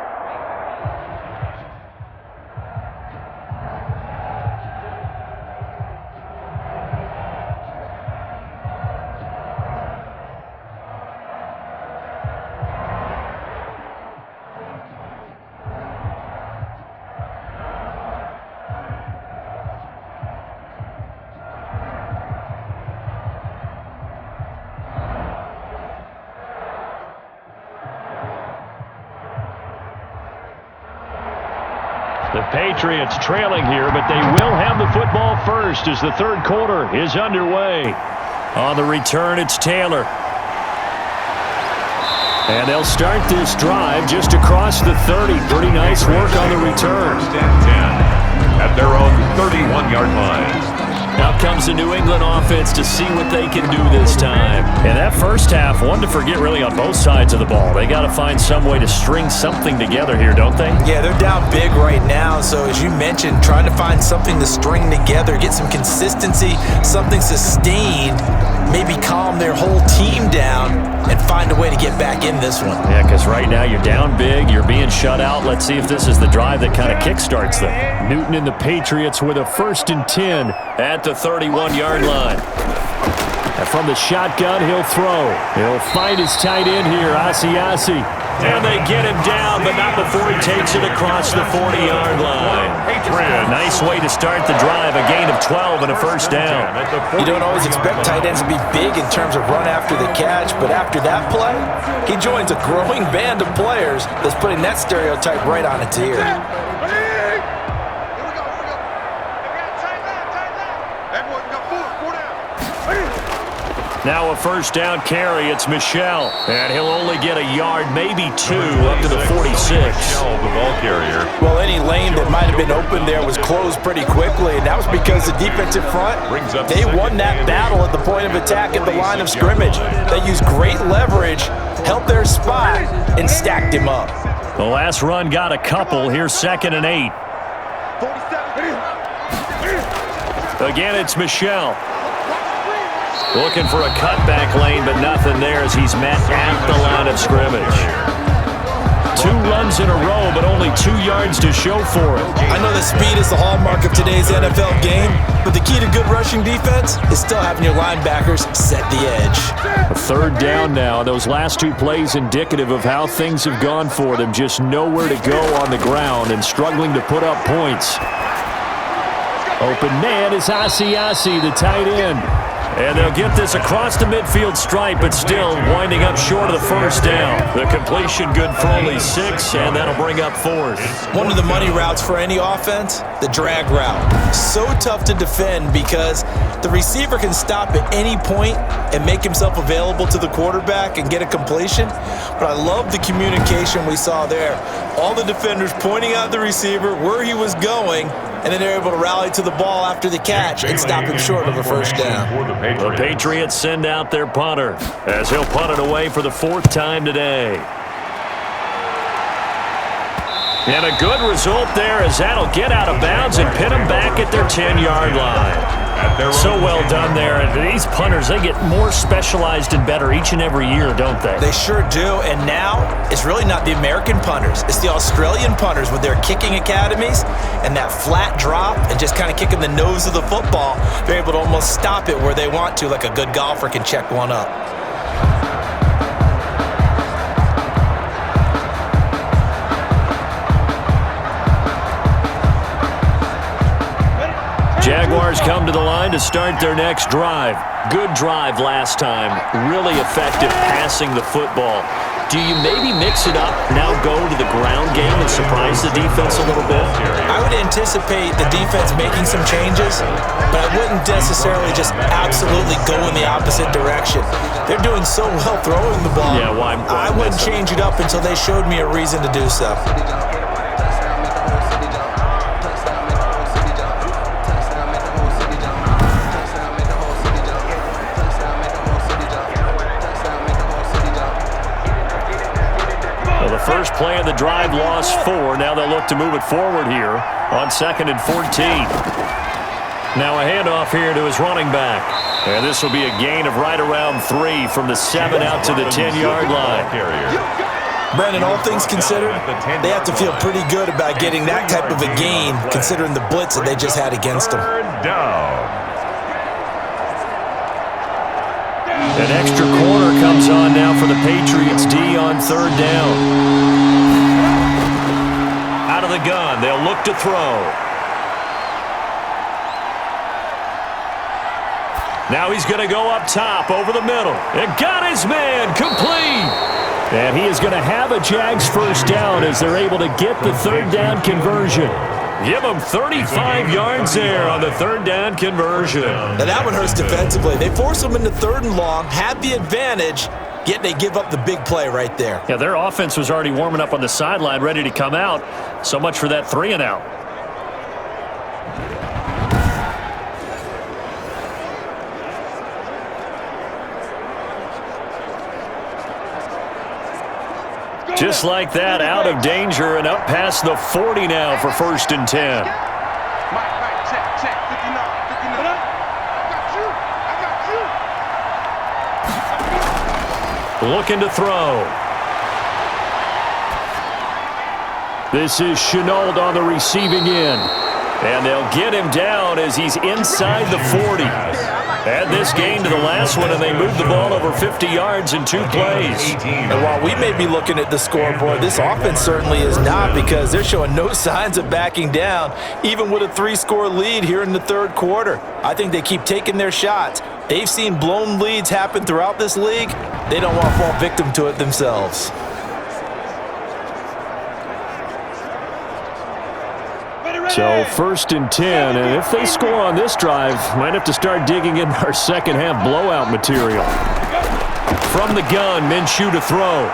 The Patriots trailing here, but they will have the football first as the third quarter is underway. On the return, it's Taylor. And they'll start this drive just across the 30. Pretty nice work on the return. First and 10 at their own 31-yard line. Out comes the New England offense to see what they can do this time. And that first half, one to forget really on both sides of the ball. They got to find some way to string something together here, don't they? Yeah, they're down big right now. So as you mentioned, trying to find something to string together, get some consistency, something sustained, maybe calm their whole team down and find a way to get back in this one. Yeah, because right now you're down big, you're being shut out. Let's see if this is the drive that kind of kickstarts them. Newton and the Patriots with a 1st and 10 at the 31-yard line. And from the shotgun, he'll throw. He'll find his tight end here, Asiasi. And they get him down, but not before he takes it across the 40-yard line. Nice way to start the drive, a gain of 12 and a first down. You don't always expect tight ends to be big in terms of run after the catch, but after that play, he joins a growing band of players that's putting that stereotype right on its ear. Now a first down carry, it's Michel. And he'll only get a yard, maybe 2, up to the 46. The ball carrier. Well, any lane that might have been open there was closed pretty quickly, and that was because the defensive front, they won that battle at the point of attack at the line of scrimmage. They used great leverage, held their spot, and stacked him up. The last run got a couple. Here's 2nd and 8. Again, it's Michel. Looking for a cutback lane, but nothing there as he's met at the line of scrimmage. 2 runs in a row, but only 2 yards to show for it. I know that speed is the hallmark of today's NFL game, but the key to good rushing defense is still having your linebackers set the edge. A 3rd down now. Those last 2 plays indicative of how things have gone for them. Just nowhere to go on the ground and struggling to put up points. Open man is Asiasi, the tight end. And they'll get this across the midfield stripe, but still winding up short of the first down. The completion good for only 6, and that'll bring up 4th. One of the money routes for any offense, the drag route. So tough to defend because the receiver can stop at any point and make himself available to the quarterback and get a completion. But I love the communication we saw there. All the defenders pointing out the receiver, where he was going, and then they're able to rally to the ball after the catch and stop him short of a first down. The Patriots send out their punter as he'll punt it away for the 4th time today. And a good result there as that'll get out of bounds and pin them back at their 10-yard line. So well done there. And these punters, they get more specialized and better each and every year, don't they? They sure do. And now it's really not the American punters. It's the Australian punters with their kicking academies and that flat drop and just kind of kicking the nose of the football. They're able to almost stop it where they want to, like a good golfer can check one up. Jaguars come to the line to start their next drive. Good drive last time. Really effective passing the football. Do you maybe mix it up, now go to the ground game and surprise the defense a little bit? I would anticipate the defense making some changes, but I wouldn't necessarily just absolutely go in the opposite direction. They're doing so well throwing the ball. Yeah, well, I wouldn't change it up until they showed me a reason to do so. First play of the drive, lost 4. Now they'll look to move it forward here on 2nd and 14. Now a handoff here to his running back. And this will be a gain of right around 3 from the 7 out to the 10-yard line. Brandon, all things considered, they have to feel pretty good about getting that type of a gain considering the blitz that they just had against them. An extra corner comes on now for the Patriots D on 3rd down. Out of the gun, they'll look to throw. Now he's going to go up top over the middle. And got his man complete. And he is going to have a Jags first down as they're able to get the 3rd down conversion. Give them 35 yards there on the third down conversion. Now that one hurts defensively. They force them into 3rd and long, have the advantage, yet they give up the big play right there. Yeah, their offense was already warming up on the sideline, ready to come out. So much for that 3 and out. Just like that, out of danger and up past the 40 now for 1st and 10. Check. 59. I got you. Looking to throw. This is Chenault on the receiving end. And they'll get him down as he's inside the 40. Add this game to the last one, and they moved the ball over 50 yards in 2 plays. And while we may be looking at the scoreboard, this offense certainly is not, because they're showing no signs of backing down, even with a 3-score lead here in the 3rd quarter. I think they keep taking their shots. They've seen blown leads happen throughout this league. They don't want to fall victim to it themselves. So 1st and 10, and if they score on this drive, might have to start digging in our second-half blowout material. From the gun, Minshew to throw.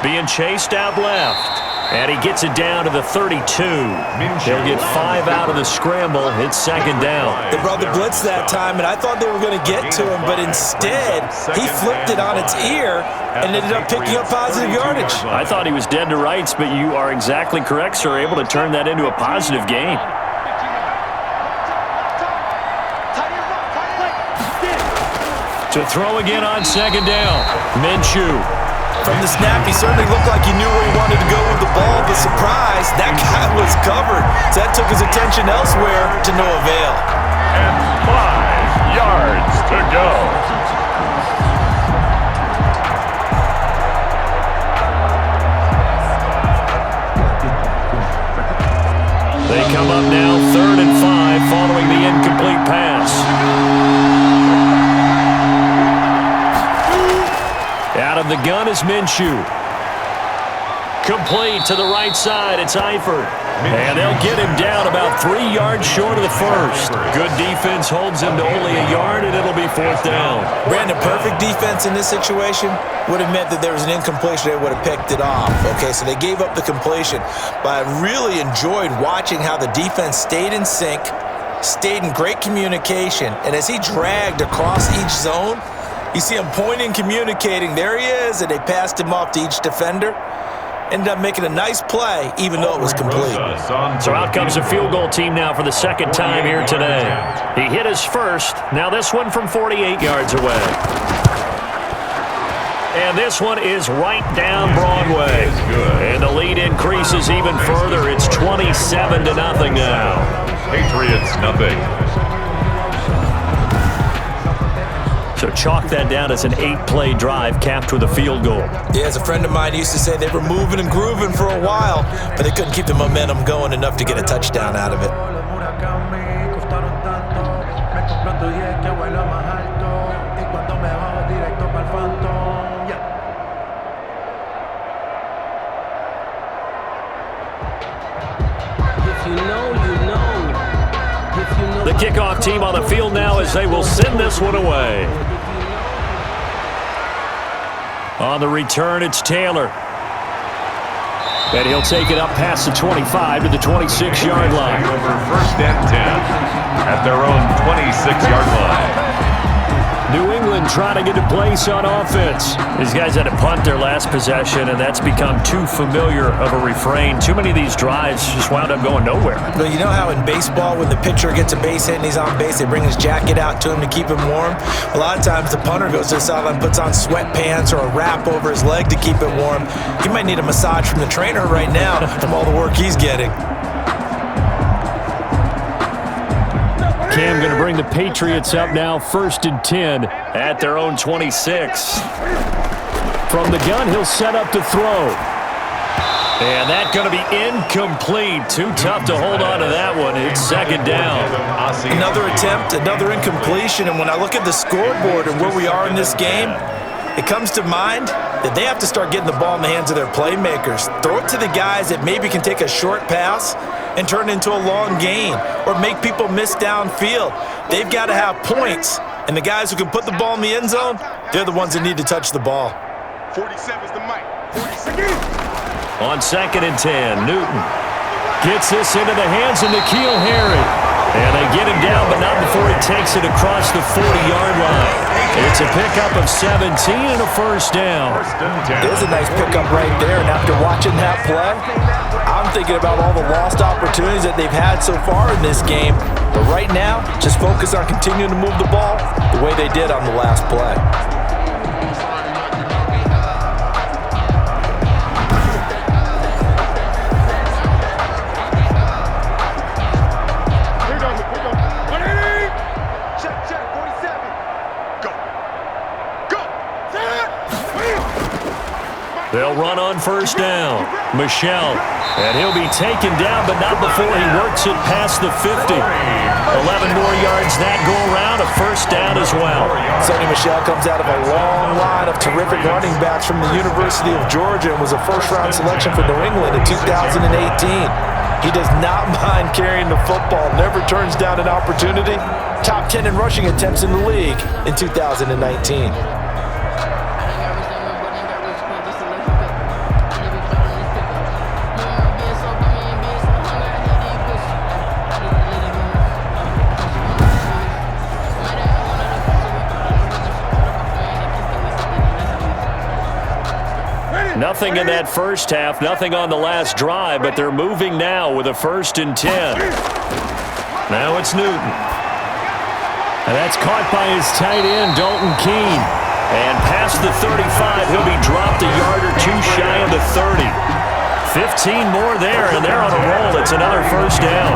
Being chased out left. And he gets it down to the 32. He'll get 5 out of the scramble. It's 2nd down. They brought the blitz that time, and I thought they were going to get to him, but instead, he flipped it on its ear and ended up picking up positive yardage. I thought he was dead to rights, but you are exactly correct, sir. Able to turn that into a positive gain. To throw again on 2nd down. Minshew. From the snap, he certainly looked like he knew where he wanted to go with the ball, but surprise, that guy was covered. So that took his attention elsewhere to no avail. And 5 yards to go. They come up now 3rd and 5 following the incomplete pass. Out of the gun is Minshew. Complete to the right side. It's Eifert. And they'll get him down about 3 yards short of the 1st. Good defense holds him to only a yard, and it'll be 4th down. Brandon, perfect defense in this situation would have meant that there was an incompletion. They would have picked it off. Okay, so they gave up the completion. But I really enjoyed watching how the defense stayed in sync, stayed in great communication, and as he dragged across each zone, you see him pointing, communicating. There he is, and they passed him off to each defender. Ended up making a nice play, even though it was complete. So out comes a field goal team now for the 2nd time here today. He hit his first. Now this one from 48 yards away. And this one is right down Broadway. And the lead increases even further. It's 27-0 now. Patriots nothing. So chalk that down as an 8-play drive capped with a field goal. Yeah, as a friend of mine used to say, they were moving and grooving for a while, but they couldn't keep the momentum going enough to get a touchdown out of it. The kickoff team on the field now as they will send this one away. On the return, it's Taylor. And he'll take it up past the 25 to the 26-yard line. Over 1st and 10 at their own 26-yard line. New England trying to get a place on offense. These guys had to punt their last possession, and that's become too familiar of a refrain. Too many of these drives just wound up going nowhere. Well, you know how in baseball, when the pitcher gets a base hit and he's on base, they bring his jacket out to him to keep him warm? A lot of times the punter goes to the sideline, puts on sweatpants or a wrap over his leg to keep it warm. He might need a massage from the trainer right now from all the work he's getting. Cam going to bring the Patriots up now, 1st and 10 at their own 26. From the gun, he'll set up to throw. And that's going to be incomplete. Too tough to hold on to that one. It's 2nd down. Another attempt, another incompletion. And when I look at the scoreboard and where we are in this game, it comes to mind that they have to start getting the ball in the hands of their playmakers. Throw it to the guys that maybe can take a short pass and turn it into a long gain or make people miss downfield. They've got to have points, and the guys who can put the ball in the end zone, they're the ones that need to touch the ball. 47's the mic. 47. On 2nd and 10, Newton gets this into the hands of N'Keal Harry. And they get him down, but not before he takes it across the 40-yard line. It's a pickup of 17 and a first down. There's a nice pickup right there, and after watching that play, I'm thinking about all the lost opportunities that they've had so far in this game. But right now, just focus on continuing to move the ball the way they did on the last play. They'll run on first down. Michel, and he'll be taken down, but not before he works it past the 50. 11 more yards that go around, a first down as well. Sonny Michel comes out of a long line of terrific running backs from the University of Georgia and was a first-round selection for New England in 2018. He does not mind carrying the football, never turns down an opportunity. Top 10 in rushing attempts in the league in 2019. Nothing in that first half, nothing on the last drive, but they're moving now with a 1st and 10. Now it's Newton. And that's caught by his tight end, Dalton Keene. And past the 35, he'll be dropped a yard or two shy of the 30. 15 more there, and they're on a roll. It's another first down.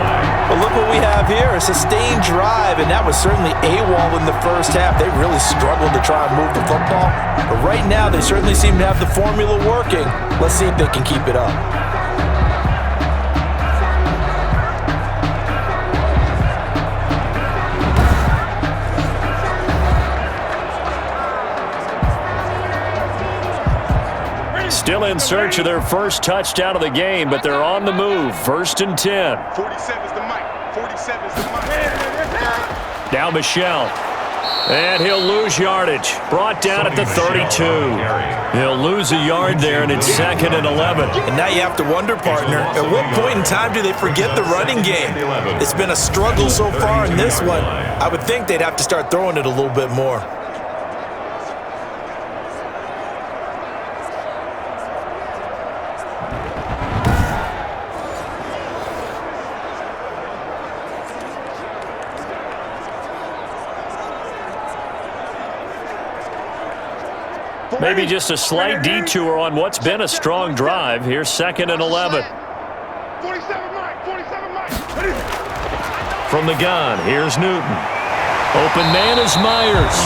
But look what we have here, a sustained drive, and that was certainly AWOL in the first half. They really struggled to try and move the football. But right now, they certainly seem to have the formula working. Let's see if they can keep it up. Still in search of their first touchdown of the game, but they're on the move. 1st and 10. 47's the mic. 47's the mic. Now Michel. And he'll lose yardage. Brought down at the 32. He'll lose a yard there, and it's 2nd and 11. And now you have to wonder, partner, at what point in time do they forget the running game? It's been a struggle so far in this one. I would think they'd have to start throwing it a little bit more. Maybe just a slight detour on what's been a strong drive. Here's 2nd and 11. 47 mic. 47 mic. From the gun, here's Newton. Open man is Myers.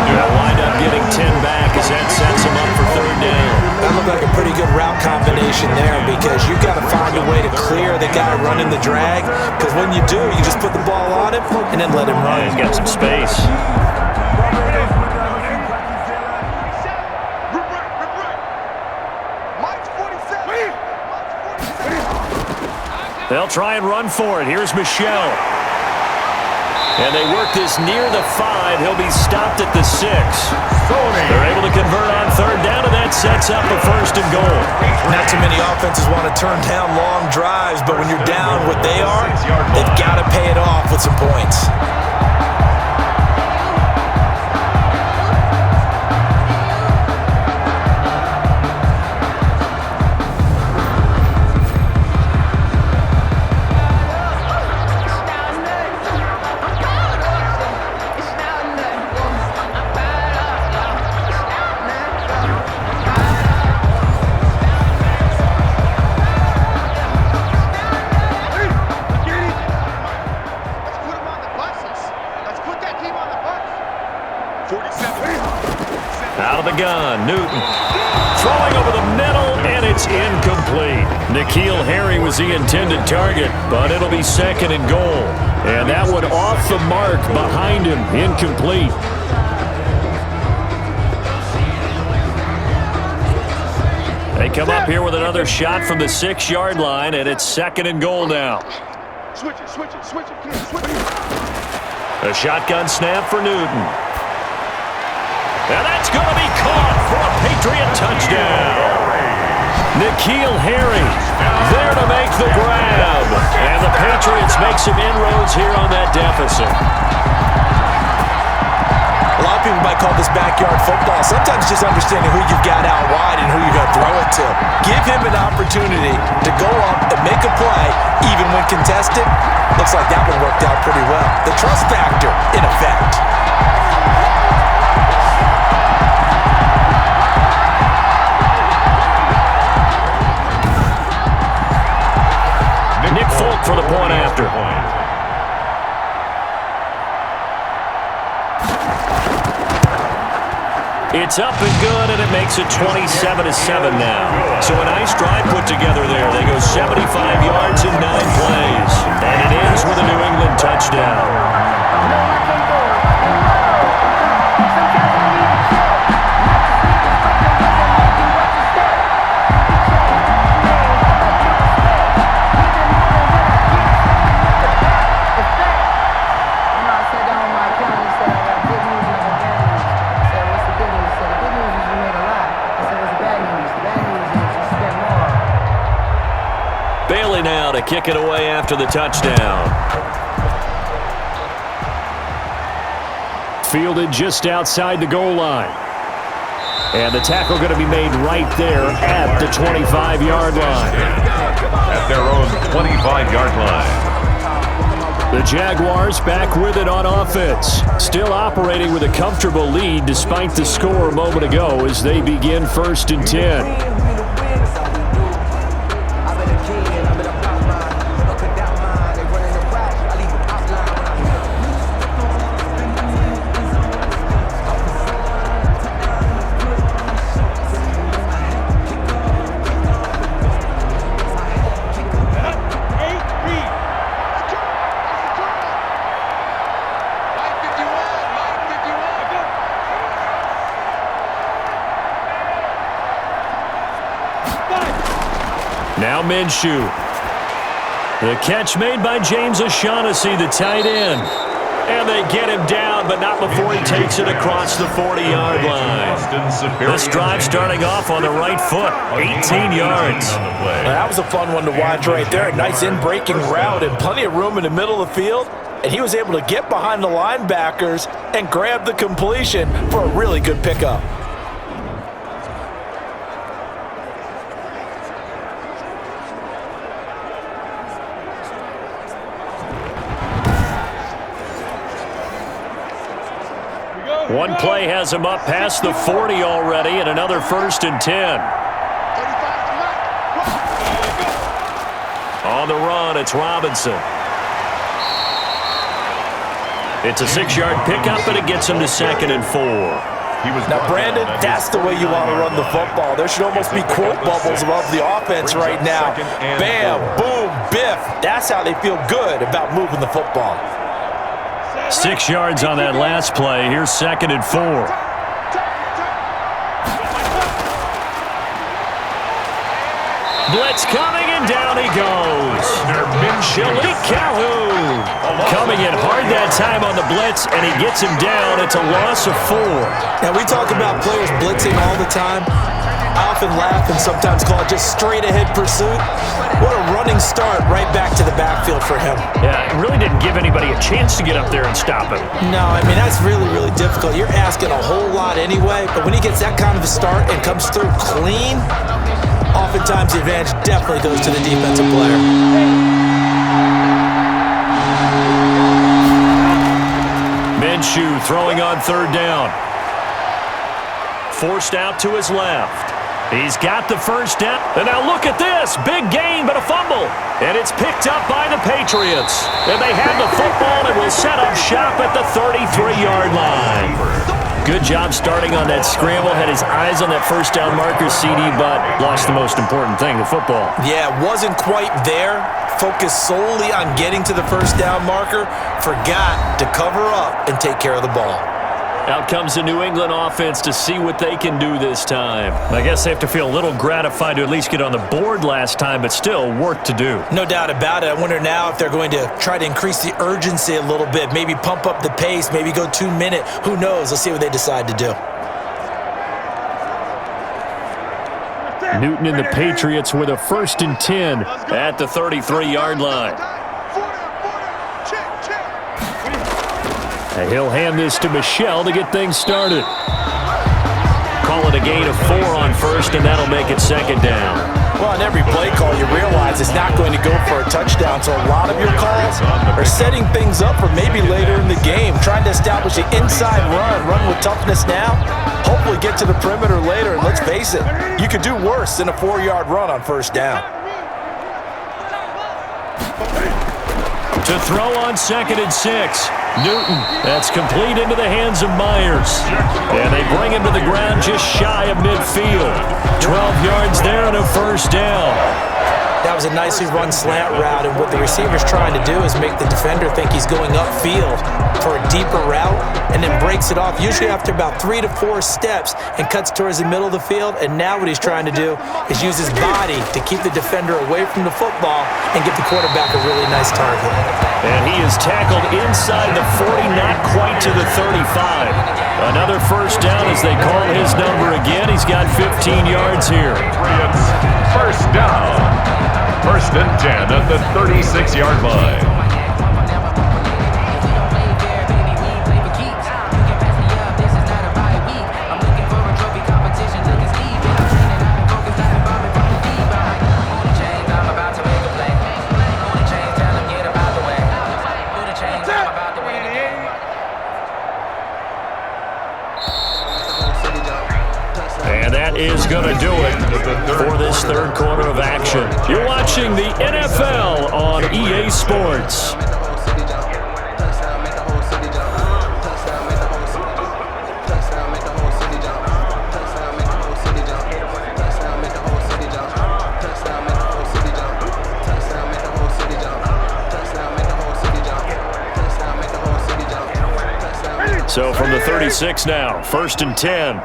They'll wind up getting 10 back as that sets him up for 3rd down. That looked like a pretty good route combination there because you've got to find a way to clear the guy running the drag, because when you do, you just put the ball on him and then let him run. He's got some space. They'll try and run for it. Here's Michel. And they work this near the 5. He'll be stopped at the 6. They're able to convert on 3rd down, and that sets up a 1st and goal. Not too many offenses want to turn down long drives, but when you're down what they are, they've got to pay it off with some points. Out of the gun, Newton. Throwing over the middle, and it's incomplete. N'Keal Harry was the intended target, but it'll be 2nd and goal. And that one off the mark behind him, incomplete. They come up here with another shot from the 6-yard line, and it's 2nd and goal now. Switch it, switch it, switch it, please, switch it. A shotgun snap for Newton. And that's going to be caught for a Patriot touchdown. N'Keal Harry there to make the grab. And the Patriots make some inroads here on that deficit. A lot of people might call this backyard football. Sometimes just understanding who you've got out wide and who you're going to throw it to. Give him an opportunity to go up and make a play, even when contested. Looks like that one worked out pretty well. The trust factor, in effect. Nick Folk for the point after. It's up and good, and it makes it 27-7 now. So a nice drive put together there. They go 75 yards in 9 plays. And it ends with a New England touchdown. Now to kick it away after the touchdown. Fielded just outside the goal line. And the tackle going to be made right there at the 25-yard line. At their own 25-yard line. The Jaguars back with it on offense. Still operating with a comfortable lead despite the score a moment ago as they begin 1st and 10. Now Minshew. The catch made by James O'Shaughnessy, the tight end. And they get him down, but not before he takes it across the 40-yard line. This drive starting off on the right foot, 18 yards. That was a fun one to watch right there. A nice in-breaking route and plenty of room in the middle of the field. And he was able to get behind the linebackers and grab the completion for a really good pickup. One play has him up past the 40 already, and another 1st and 10. On the run, it's Robinson. It's a 6-yard pickup, and it gets him to 2nd and 4. Now, Brandon, that's the way you want to run the football. There should almost be quote bubbles above the offense right now. Bam, boom, biff. That's how they feel good about moving the football. 6 yards on that last play. Here's 2nd and 4. Blitz coming, and down he goes. Shalik Calhoun coming in hard that time on the blitz, and he gets him down. It's a loss of 4. Now, we talk about players blitzing all the time. I often laugh and sometimes call it just straight-ahead pursuit. What a running start right back to the backfield for him. Yeah, it really didn't give anybody a chance to get up there and stop him. No, I mean, that's really, really difficult. You're asking a whole lot anyway, but when he gets that kind of a start and comes through clean, oftentimes the advantage definitely goes to the defensive player. Minshew throwing on 3rd down. Forced out to his left. He's got the 1st down. And now look at this. Big gain, but a fumble. And it's picked up by the Patriots. And they have the football and will set up shop at the 33-yard line. Good job starting on that scramble. Had his eyes on that 1st down marker, CD, but lost the most important thing, the football. Yeah, wasn't quite there. Focused solely on getting to the 1st down marker. Forgot to cover up and take care of the ball. Out comes the New England offense to see what they can do this time. I guess they have to feel a little gratified to at least get on the board last time, but still work to do. No doubt about it. I wonder now if they're going to try to increase the urgency a little bit, maybe pump up the pace, maybe go 2-minute. Who knows? Let's see what they decide to do. Newton and the Patriots with a 1st and 10 at the 33-yard line. And he'll hand this to Michel to get things started. Call it a gain of 4 on 1st, and that'll make it 2nd down. Well, on every play call, you realize it's not going to go for a touchdown, so a lot of your calls are setting things up for maybe later in the game, trying to establish an inside run with toughness now, hopefully get to the perimeter later, and let's face it, you could do worse than a 4-yard run on 1st down. To throw on 2nd and 6. Newton, that's complete into the hands of Myers. And they bring him to the ground just shy of midfield. 12 yards there and a 1st down. That was a nicely run slant route, and what the receiver's trying to do is make the defender think he's going upfield for a deeper route, and then breaks it off, usually after about 3 to 4 steps, and cuts towards the middle of the field. And now what he's trying to do is use his body to keep the defender away from the football and give the quarterback a really nice target. And he is tackled inside the 40, not quite to the 35. Another 1st down as they call his number again. He's got 15 yards here. Patriots, 1st down. 1st and 10 at the 36-yard line. Is going to do it for this 3rd quarter of action. You're watching the NFL on EA Sports. So from the 36 now, 1st and 10.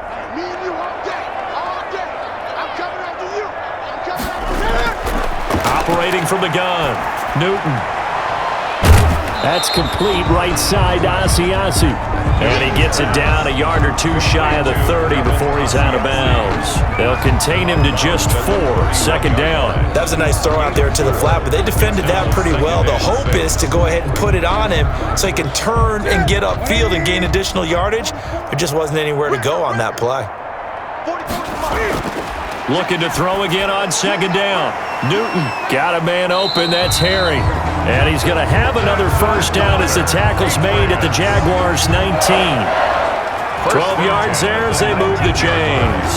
Operating from the gun, Newton. That's complete right side to Asiasi. And he gets it down a yard or 2 shy of the 30 before he's out of bounds. They'll contain him to just 4, 2nd down. That was a nice throw out there to the flat, but they defended that pretty well. The hope is to go ahead and put it on him so he can turn and get upfield and gain additional yardage. There just wasn't anywhere to go on that play. Looking to throw again on 2nd down. Newton got a man open. That's Harry. And he's going to have another 1st down as the tackle's made at the Jaguars' 19. 12 yards there as they move the chains.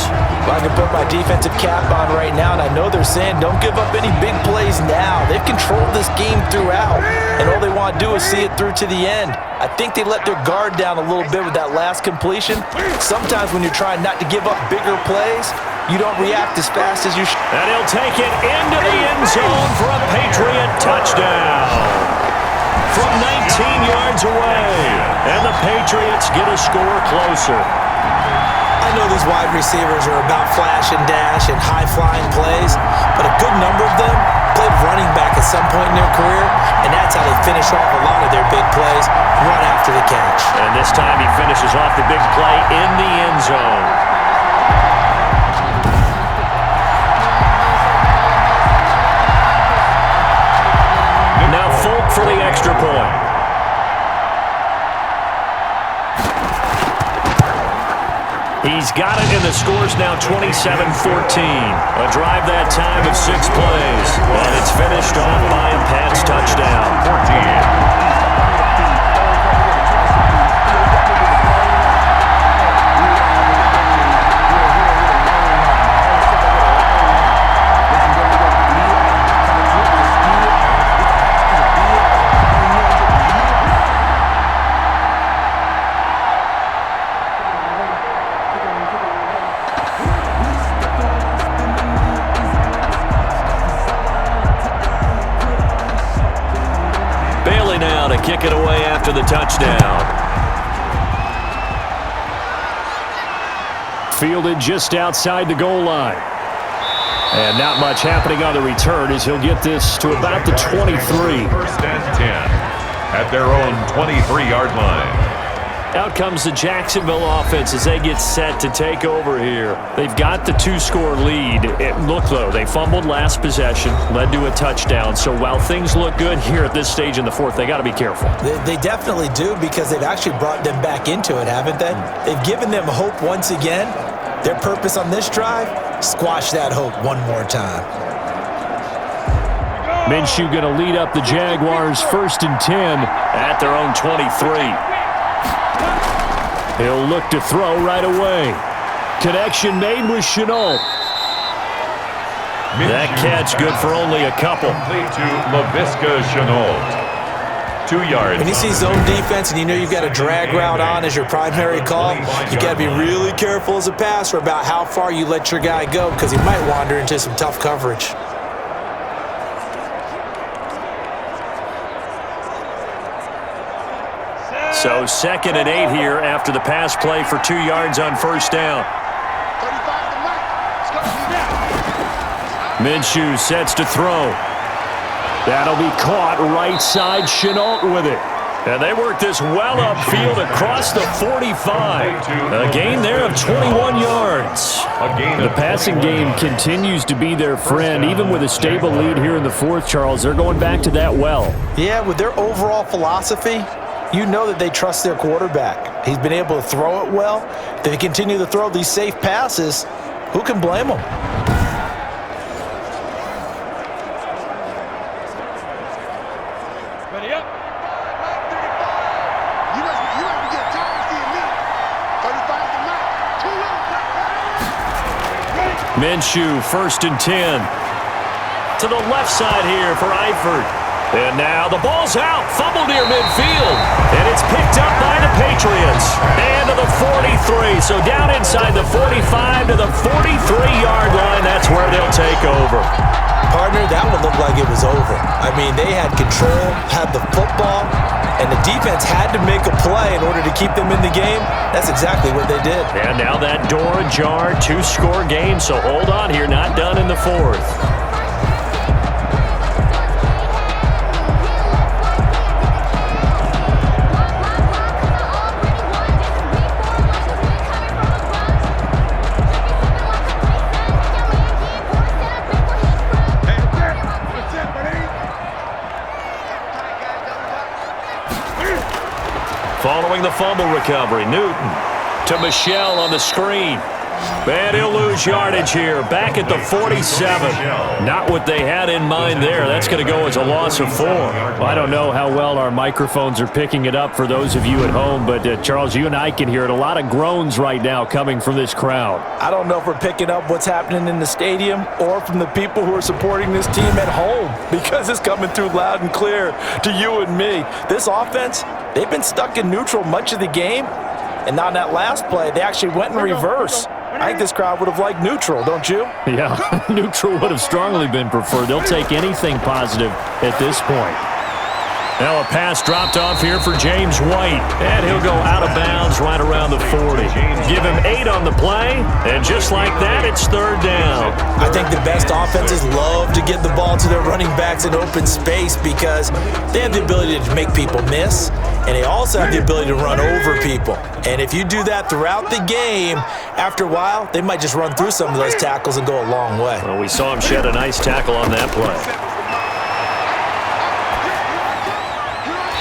Well, I can put my defensive cap on right now, and I know they're saying don't give up any big plays now. They've controlled this game throughout, and all they want to do is see it through to the end. I think they let their guard down a little bit with that last completion. Sometimes when you're trying not to give up bigger plays, you don't react as fast as you should. And he'll take it into the end zone for a Patriot touchdown from 19 yards away. And the Patriots get a score closer. I know these wide receivers are about flash and dash and high-flying plays, but a good number of them played running back at some point in their career, and that's how they finish off a lot of their big plays, run after the catch. And this time he finishes off the big play in the end zone. Now Folk for the extra point. He's got it, and the score's now 27-14. A drive that time of 6 plays. And it's finished off by a Pats touchdown. 14. Kick it away after the touchdown. Fielded just outside the goal line. And not much happening on the return as he'll get this to about the 23. First and 10 at their own 23-yard line. Out comes the Jacksonville offense as they get set to take over here. They've got the 2-score lead. Look, though, they fumbled last possession, led to a touchdown. So while things look good here at this stage in the fourth, they got to be careful. They definitely do, because they've actually brought them back into it, haven't they? They've given them hope once again. Their purpose on this drive, squash that hope one more time. Minshew going to lead up the Jaguars 1st and 10 at their own 23. He'll look to throw right away. Connection made with Chenault. That catch good for only a couple. Complete to LaVisca Chenault. 2 yards. When you see zone defense and you know you've got a drag route on as your primary call, you got to be really careful as a passer about how far you let your guy go, because he might wander into some tough coverage. So 2nd and 8 here after the pass play for 2 yards on first down. Minshew sets to throw. That'll be caught right side. Chenault with it. And they work this well upfield across the 45. A gain there of 21 yards. The passing game continues to be their friend. Even with a stable lead here in the fourth, Charles, they're going back to that well. Yeah, with their overall philosophy, you know that they trust their quarterback. He's been able to throw it well. They continue to throw these safe passes. Who can blame them? Ready up. You have to get time to see a minute. 35 to knock. Minshew, 1st and 10. To the left side here for Eifert. And now the ball's out. Fumble near midfield. And it's picked up by the Patriots. And to the 43. So down inside the 45 to the 43-yard line. That's where they'll take over. Partner, that one looked like it was over. I mean, they had control, had the football, and the defense had to make a play in order to keep them in the game. That's exactly what they did. And now that door ajar, 2-score game. So hold on here. Not done in the fourth. Following the fumble recovery, Newton to Michel on the screen. And he'll lose yardage here, back at the 47. Not what they had in mind there. That's going to go as a loss of 4. Well, I don't know how well our microphones are picking it up for those of you at home, but Charles, you and I can hear it. A lot of groans right now coming from this crowd. I don't know if we're picking up what's happening in the stadium or from the people who are supporting this team at home, because it's coming through loud and clear to you and me. This offense, they've been stuck in neutral much of the game, and on that last play, they actually went in reverse. I think this crowd would have liked neutral, don't you? Yeah, neutral would have strongly been preferred. They'll take anything positive at this point. Now a pass dropped off here for James White, and he'll go out of bounds right around the 40. Give him 8 on the play, and just like that, it's 3rd down. I think the best offenses love to get the ball to their running backs in open space because they have the ability to make people miss, and they also have the ability to run over people. And if you do that throughout the game, after a while, they might just run through some of those tackles and go a long way. Well, we saw him shed a nice tackle on that play.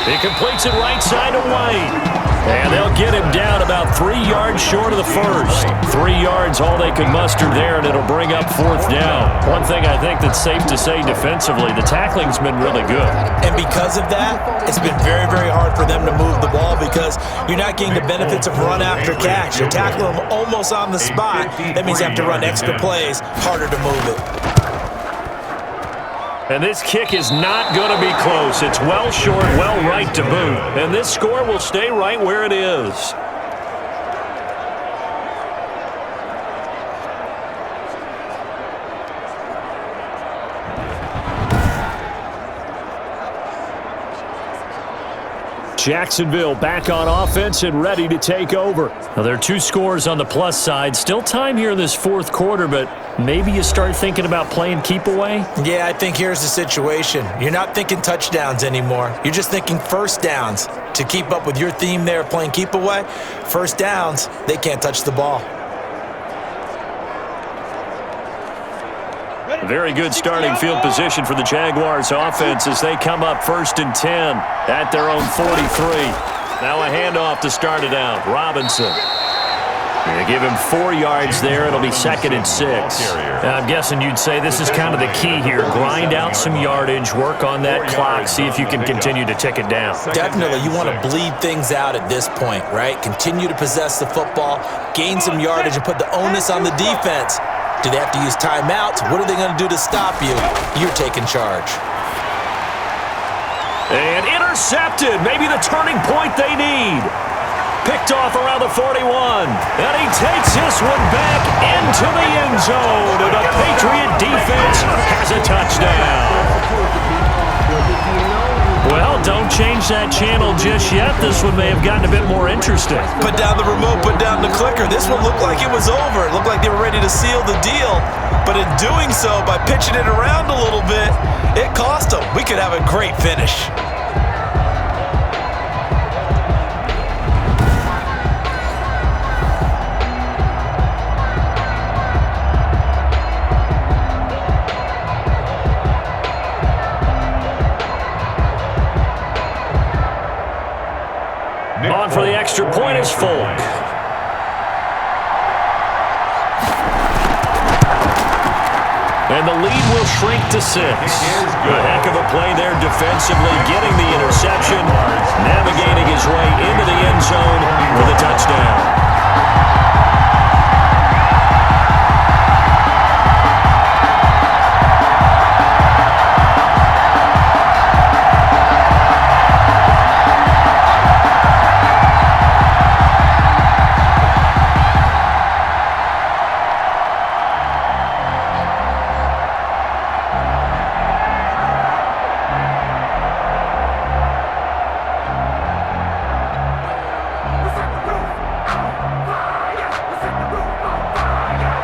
He completes it right side to White. And they'll get him down about 3 yards short of the first. 3 yards, all they could muster there, and it'll bring up 4th down. One thing I think that's safe to say defensively, the tackling's been really good. And because of that, it's been very, very hard for them to move the ball because you're not getting the benefits of run after catch. You're tackling them almost on the spot. That means you have to run extra plays, harder to move it. And this kick is not going to be close. It's well short, well right to boot. And this score will stay right where it is. Jacksonville back on offense and ready to take over. Now, there are 2 scores on the plus side. Still time here in this fourth quarter, but maybe you start thinking about playing keep away? Yeah, I think here's the situation. You're not thinking touchdowns anymore. You're just thinking first downs. To keep up with your theme there of playing keep away, first downs, they can't touch the ball. A very good starting field position for the Jaguars offense as they come up 1st and 10 at their own 43. Now a handoff to start it out. Robinson. They give him 4 yards there. It'll be 2nd and 6. Now, I'm guessing you'd say this is kind of the key here. Grind out some yardage, work on that clock, see if you can continue to tick it down. Definitely. You want to bleed things out at this point, right? Continue to possess the football, gain some yardage, and put the onus on the defense. Do they have to use timeouts? What are they going to do to stop you? You're taking charge. And intercepted. Maybe the turning point they need. Picked off around the 41. And he takes this one back into the end zone. And the Patriot defense has a touchdown. Well, don't change that channel just yet. This one may have gotten a bit more interesting. Put down the remote, put down the clicker. This one looked like it was over. It looked like they were ready to seal the deal. But in doing so, by pitching it around a little bit, it cost them. We could have a great finish. On for the extra point is Folk. And the lead will shrink to 6. A heck of a play there defensively, getting the interception, navigating his way into the end zone for the touchdown.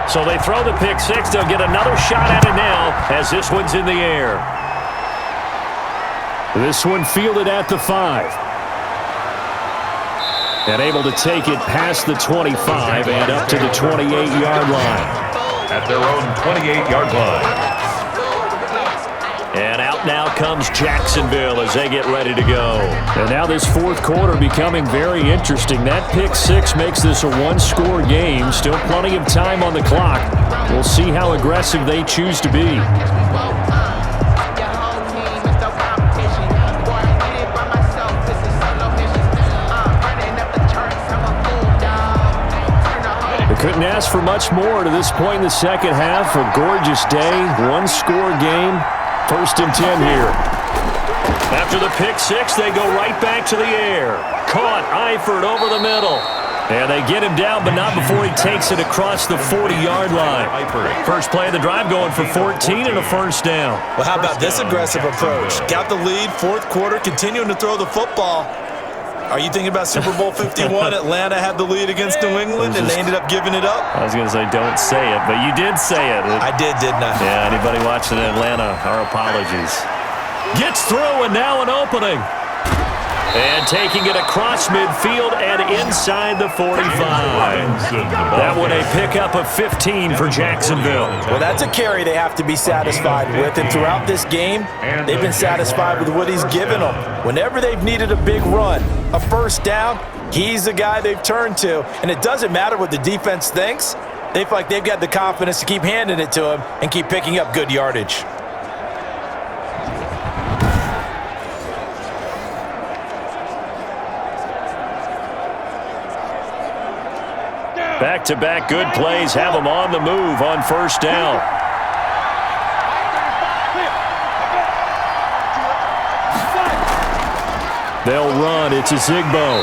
So they throw the pick 6. They'll get another shot at it now as this one's in the air. This one fielded at the 5. And able to take it past the 25 and up to the 28-yard line. At their own 28-yard line. And out now comes Jacksonville as they get ready to go. And now this fourth quarter becoming very interesting. That pick 6 makes this a one-score game. Still plenty of time on the clock. We'll see how aggressive they choose to be. Couldn't ask for much more to this point in the second half. A gorgeous day, one-score game. 1st and 10 here. After the pick 6, they go right back to the air. Caught Eifert over the middle. And they get him down, but not before he takes it across the 40-yard line. First play of the drive going for 14 and a first down. Well, how about this aggressive approach? Got the lead, fourth quarter, continuing to throw the football. Are you thinking about Super Bowl 51? Atlanta had the lead against New England, and they ended up giving it up? I was going to say, don't say it, but you did say it. I did, didn't I? Yeah, anybody watching Atlanta, our apologies. Gets through, and now an opening. And taking it across midfield and inside the 45. That one a pickup of 15 for Jacksonville. Well, that's a carry they have to be satisfied with. And throughout this game, they've been satisfied with what he's given them. Whenever they've needed a big run, a first down, he's the guy they've turned to. And it doesn't matter what the defense thinks. They feel like they've got the confidence to keep handing it to him and keep picking up good yardage. Back-to-back good plays have them on the move on first down. They'll run. It's a Zigbo.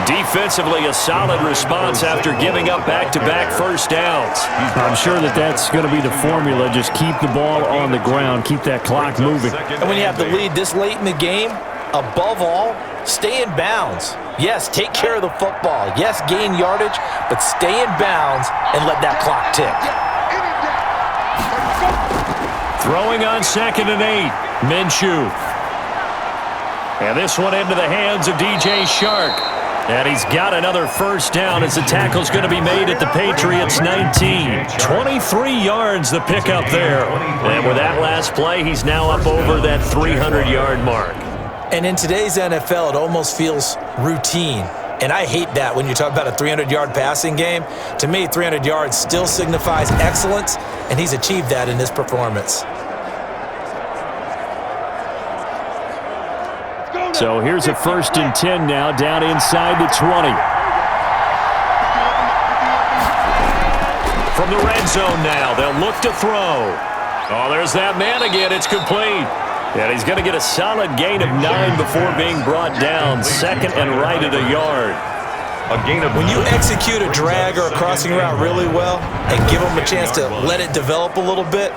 Defensively, a solid response after giving up back-to-back first downs. I'm sure that's going to be the formula. Just keep the ball on the ground. Keep that clock moving. And when you have the lead this late in the game, Above all, stay in bounds. Yes, take care of the football. Yes, gain yardage, but stay in bounds and let that clock tick. Throwing on 2nd and 8. Minshew. And this one into the hands of DJ Shark. And he's got another first down as the tackle's going to be made at the Patriots 19. 23 yards the pickup there. And with that last play, he's now up over that 300-yard mark. And in today's NFL, it almost feels routine. And I hate that when you talk about a 300-yard passing game. To me, 300 yards still signifies excellence, and he's achieved that in this performance. So here's a 1st and 10 now, down inside the 20. From the red zone now, they'll look to throw. Oh, there's that man again. It's complete. And he's going to get a solid gain of 9 before being brought down. 2nd and right at a yard. A gain of when you execute a drag or a crossing route really well and give them a chance to let it develop a little bit,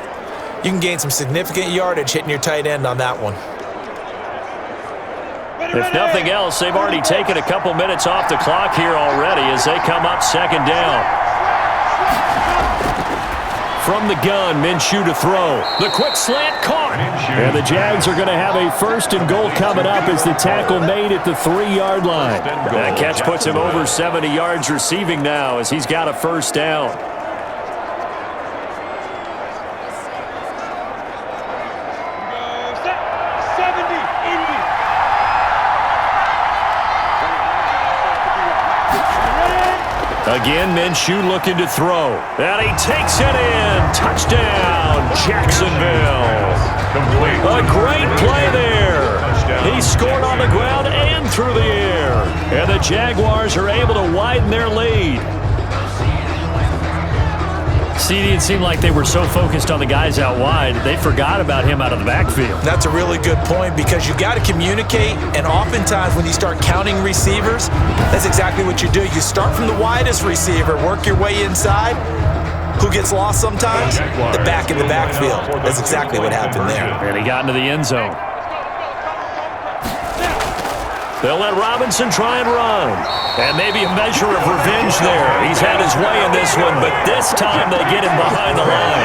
you can gain some significant yardage hitting your tight end on that one. If nothing else, they've already taken a couple minutes off the clock here already as they come up 2nd down. From the gun, Minshew to throw. The quick slant caught. And the Jags are going to have a 1st and goal coming up as the tackle made at the 3-yard line. That catch puts him over 70 yards receiving now as he's got a first down. Again, Minshew looking to throw. And he takes it in. Touchdown, Jacksonville. A great play there. He scored on the ground and through the air. And the Jaguars are able to widen their lead. CD, it seemed like they were so focused on the guys out wide, they forgot about him out of the backfield. That's a really good point because you got to communicate, and oftentimes when you start counting receivers, that's exactly what you do. You start from the widest receiver, work your way inside. Who gets lost sometimes? The back in the backfield. That's exactly what happened there. And he got into the end zone. They'll let Robinson try and run. And maybe a measure of revenge there. He's had his way in this one, but this time they get him behind the line.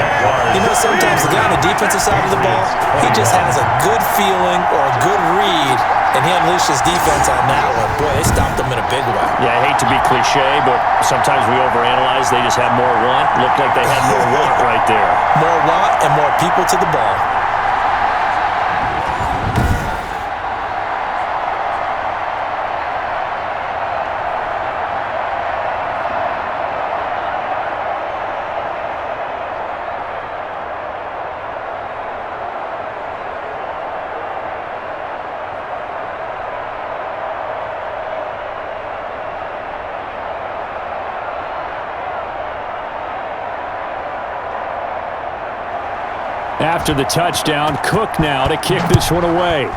You know, sometimes the guy on the defensive side of the ball, he just has a good feeling or a good read, and he unleashed his defense on that one. Boy, they stopped him in a big way. Yeah, I hate to be cliche, but sometimes we overanalyze. They just had more want. Looked like they had more want right there. More want and more people to the ball. After the touchdown, Cook now to kick this one away.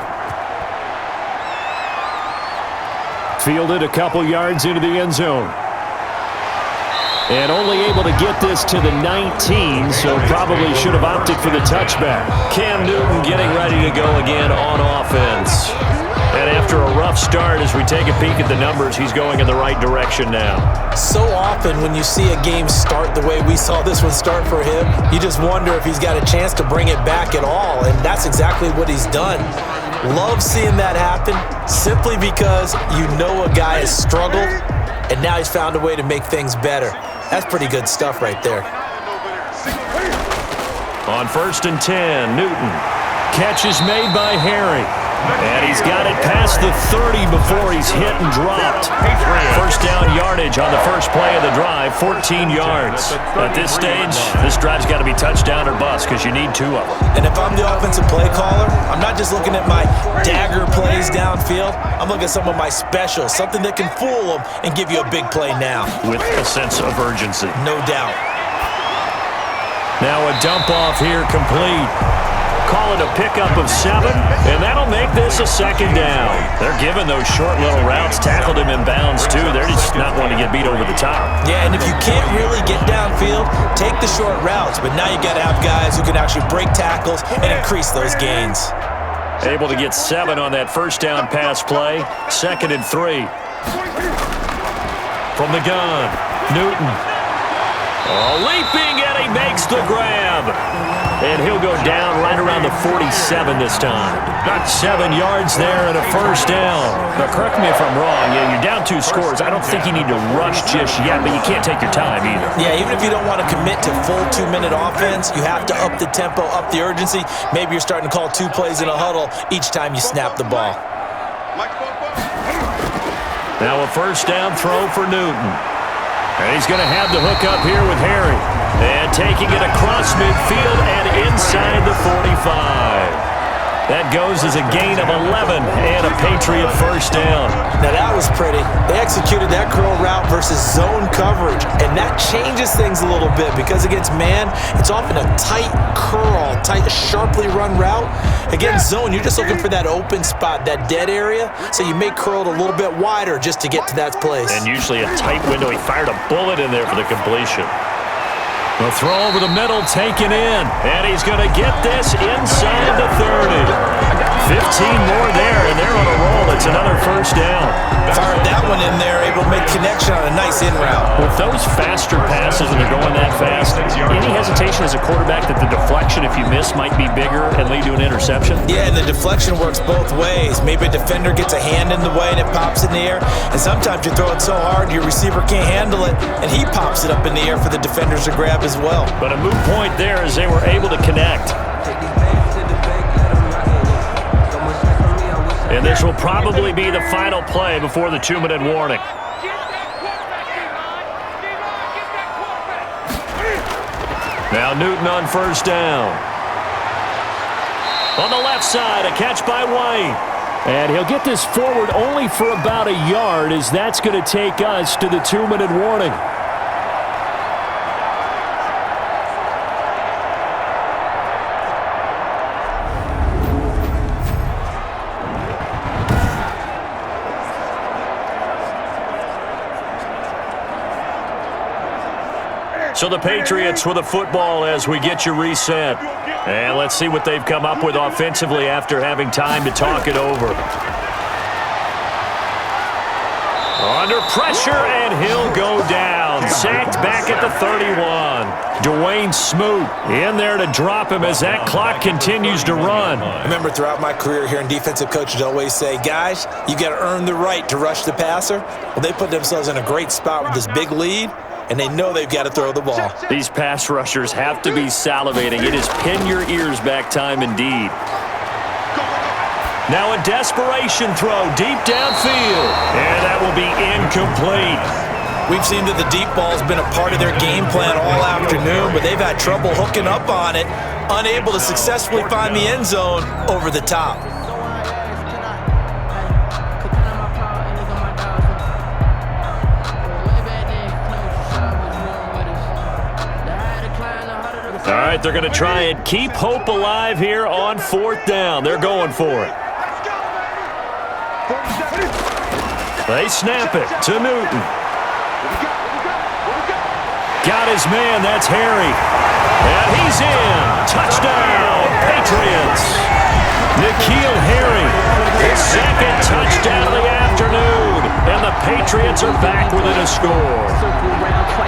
Fielded a couple yards into the end zone. And only able to get this to the 19, so probably should have opted for the touchback. Cam Newton getting ready to go again on offense. And after a rough start, as we take a peek at the numbers, he's going in the right direction now. So often when you see a game start the way we saw this one start for him, you just wonder if he's got a chance to bring it back at all, and that's exactly what he's done. Love seeing that happen simply because you know a guy has struggled, and now he's found a way to make things better. That's pretty good stuff right there. On 1st and 10, Newton. Catch is made by Harry. And he's got it past the 30 before he's hit and dropped. First down yardage on the first play of the drive, 14 yards. At this stage, this drive's got to be touchdown or bust because you need 2 of them. And if I'm the offensive play caller, I'm not just looking at my dagger plays downfield. I'm looking at some of my specials, something that can fool them and give you a big play now. With a sense of urgency. No doubt. Now a dump off here complete. Call it a pickup of 7, and that'll make this a 2nd down. They're giving those short little routes, tackled him in bounds too. They're just not wanting to get beat over the top. Yeah, and if you can't really get downfield, take the short routes, but now you got to have guys who can actually break tackles and increase those gains. Able to get 7 on that first down pass play. 2nd and 3. From the gun, Newton. Leaping, and he makes the grab. And he'll go down right around the 47 this time. Got 7 yards there and a first down. Now, correct me if I'm wrong. Yeah, you're down 2 scores. I don't think you need to rush just yet, but you can't take your time either. Yeah, even if you don't want to commit to full 2-minute offense, you have to up the tempo, up the urgency. Maybe you're starting to call 2 plays in a huddle each time you snap the ball. Now a first down throw for Newton. And he's going to have the hook up here with Harry. And taking it across midfield and inside the 45. That goes as a gain of 11 and a Patriot first down. Now that was pretty. They executed that curl route versus zone coverage, and that changes things a little bit because against man, it's often a tight curl, tight, sharply run route. Against zone, you're just looking for that open spot, that dead area, so you make curled a little bit wider just to get to that place. And usually a tight window. He fired a bullet in there for the completion. The throw over the middle taken in, and he's going to get this inside the 30. 15 more there, and they're on a roll. It's another first down. Fired that one in there, able to make connection on a nice in route. With those faster passes when they're going that fast, any hesitation as a quarterback that the deflection, if you miss, might be bigger and lead to an interception? Yeah, and the deflection works both ways. Maybe a defender gets a hand in the way and it pops in the air, and sometimes you throw it so hard your receiver can't handle it, and he pops it up in the air for the defenders to grab as well. But a moot point there as they were able to connect. And this will probably be the final play before the 2-minute warning. Now Newton on first down. On the left side, a catch by White. And he'll get this forward only for about a yard, as that's going to take us to the 2-minute warning. So the Patriots with the football as we get you reset. And let's see what they've come up with offensively after having time to talk it over. Under pressure, and he'll go down. Sacked back at the 31. Dwayne Smoot in there to drop him as that clock continues to run. I remember throughout my career hearing defensive coaches always say, guys, you got to earn the right to rush the passer. Well, they put themselves in a great spot with this big lead, and they know they've got to throw the ball. These pass rushers have to be salivating. It is pin your ears back time indeed. Now a desperation throw deep downfield, and that will be incomplete. We've seen that the deep ball's been a part of their game plan all afternoon, but they've had trouble hooking up on it, unable to successfully find the end zone over the top. All right, they're going to try and keep hope alive here on 4th down. They're going for it. They snap it to Newton. Got his man, that's Harry. And he's in. Touchdown, Patriots. N'Keal Harry, his 2nd touchdown of the afternoon. And the Patriots are back within a score.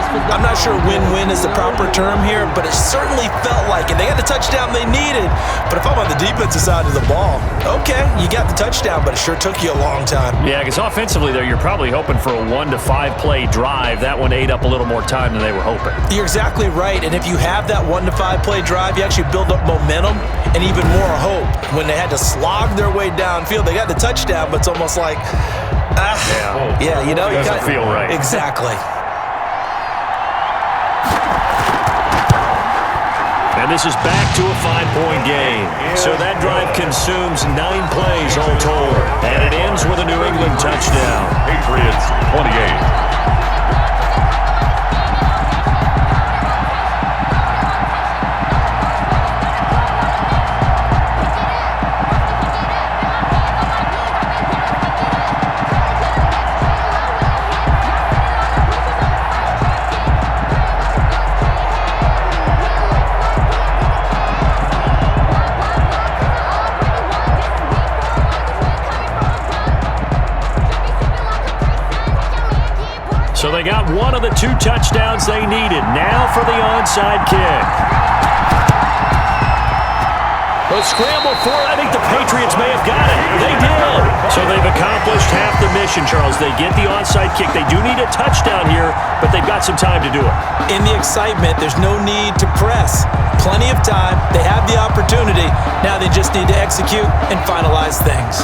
I'm not sure win-win is the proper term here, but it certainly felt like it. They got the touchdown they needed, but if I'm on the defensive side of the ball, okay, you got the touchdown, but it sure took you a long time. Yeah, because offensively, though, you're probably hoping for a 1 to 5 play drive. That one ate up a little more time than they were hoping. You're exactly right, and if you have that 1 to 5 play drive, you actually build up momentum and even more hope. When they had to slog their way downfield, they got the touchdown, but it's almost like, yeah, you know, it doesn't feel right. Exactly. And this is back to a 5-point game. So that drive consumes 9 plays all told. And it ends with a New England touchdown. Patriots 28. they got one of the 2 touchdowns they needed. Now for the onside kick. A scramble for it. I think the Patriots may have got it. They did. So they've accomplished half the mission, Charles. They get the onside kick. They do need a touchdown here, but they've got some time to do it. In the excitement, there's no need to press. Plenty of time. They have the opportunity. Now they just need to execute and finalize things.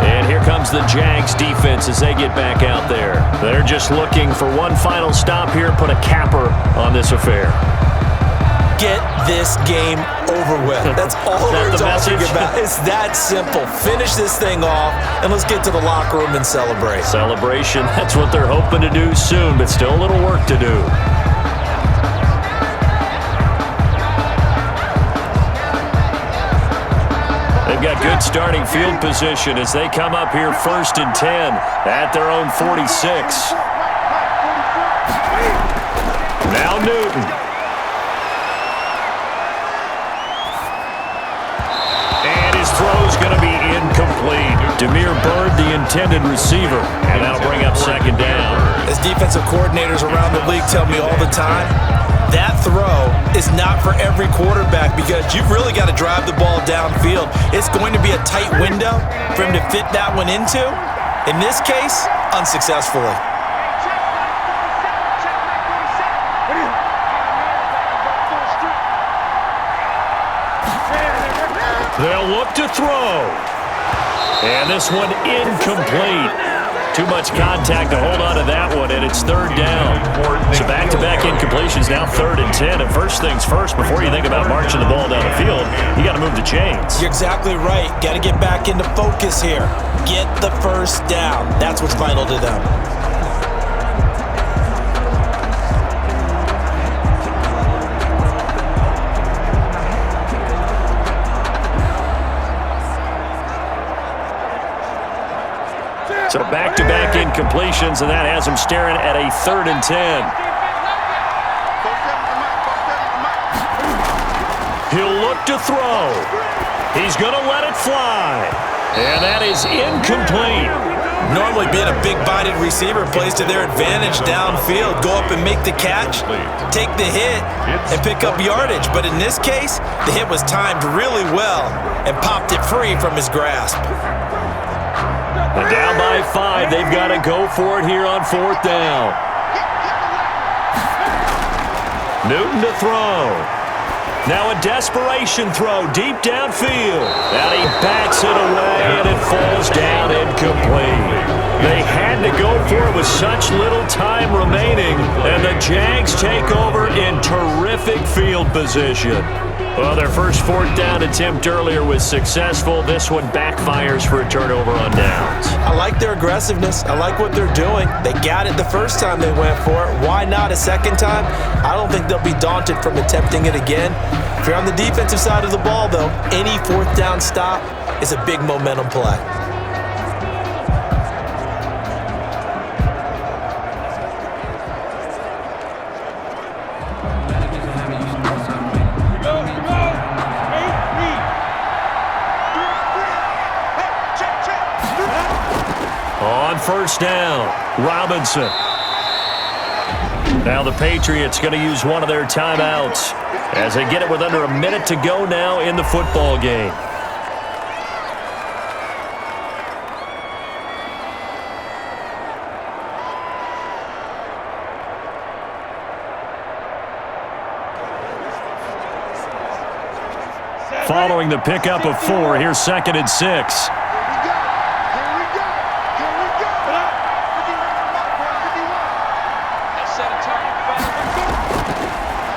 And here comes the Jags defense as they get back out there. They're just looking for one final stop here, put a capper on this affair. Get this game over with. That's all we're talking about. It's that simple. Finish this thing off, and let's get to the locker room and celebrate. Celebration, that's what they're hoping to do soon, but still a little work to do. They've got good starting field position as they come up here 1st and 10 at their own 46. Now Newton. Throw's going to be incomplete. Demir Bird, the intended receiver, and that'll bring up 2nd down. As defensive coordinators around the league tell me all the time, that throw is not for every quarterback because you've really got to drive the ball downfield. It's going to be a tight window for him to fit that one into. In this case, unsuccessfully. They'll look to throw. And this one incomplete. Too much contact to hold on to that one, and it's 3rd down. So back-to-back incompletions, now 3rd and 10. And first things first, before you think about marching the ball down the field, you got to move the chains. You're exactly right. Got to get back into focus here. Get the first down. That's what's vital to them. So back-to-back incompletions, and that has him staring at a 3rd and 10. He'll look to throw. He's going to let it fly. And that is incomplete. Normally being a big-bodied receiver plays to their advantage downfield. Go up and make the catch, take the hit, and pick up yardage. But in this case, the hit was timed really well and popped it free from his grasp. And down by 5, they've got to go for it here on 4th down. Newton to throw. Now a desperation throw deep downfield. And he backs it away, and it falls down incomplete. They had to go for it with such little time remaining, and the Jags take over in terrific field position. Well, their first 4th down attempt earlier was successful. This one backfires for a turnover on downs. I like their aggressiveness. I like what they're doing. They got it the first time they went for it. Why not a second time? I don't think they'll be daunted from attempting it again. If you're on the defensive side of the ball, though, any 4th down stop is a big momentum play. On 1st down, Robinson. Now the Patriots going to use one of their timeouts as they get it with under a minute to go now in the football game. Following the pickup of 4, here's 2nd and 6.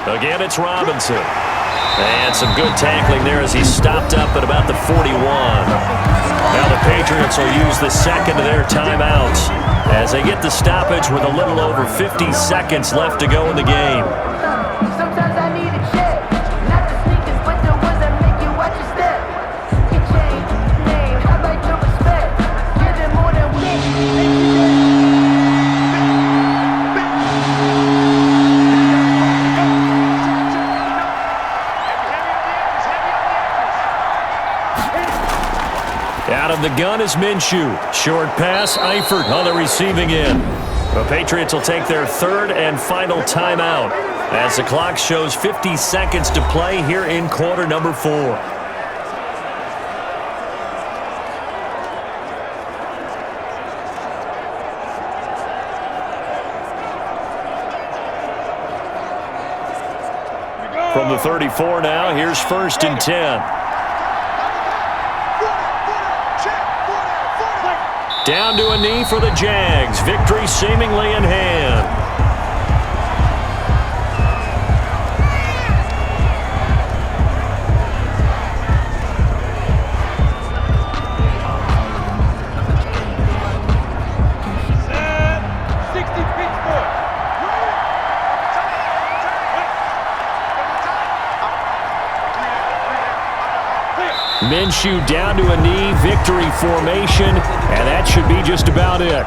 Again, it's Robinson. And some good tackling there as he stopped up at about the 41. Now the Patriots will use the 2nd of their timeouts as they get the stoppage with a little over 50 seconds left to go in the game. Sometimes I need a check, not the sneakers, but the ones that make you watch your step. You change name, I like your respect. Give them more than we. Out of the gun is Minshew. Short pass, Eifert on the receiving end. The Patriots will take their third and final timeout as the clock shows 50 seconds to play here in quarter number 4. From the 34 now, here's 1st and 10. Down to a knee for the Jags. Victory seemingly in hand. Minshew down to a knee, victory formation, and that should be just about it.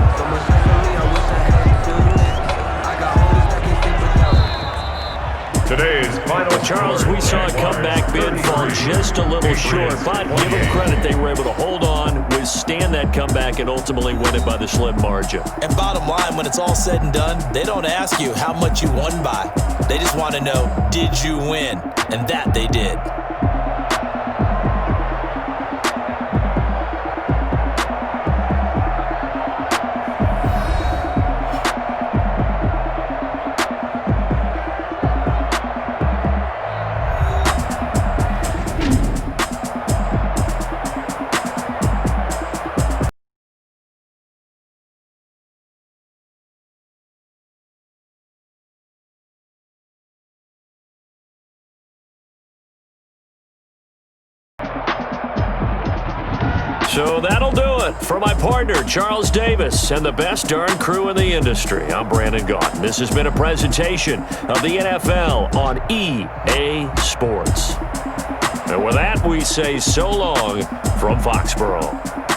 Today's final. Charles, we saw a comeback bid fall just a little short, but give them credit, they were able to hold on, withstand that comeback, and ultimately win it by the slim margin. And bottom line, when it's all said and done, they don't ask you how much you won by. They just want to know, did you win? And that they did. So that'll do it. For my partner, Charles Davis, and the best darn crew in the industry, I'm Brandon Gaughan. This has been a presentation of the NFL on EA Sports. And with that, we say so long from Foxborough.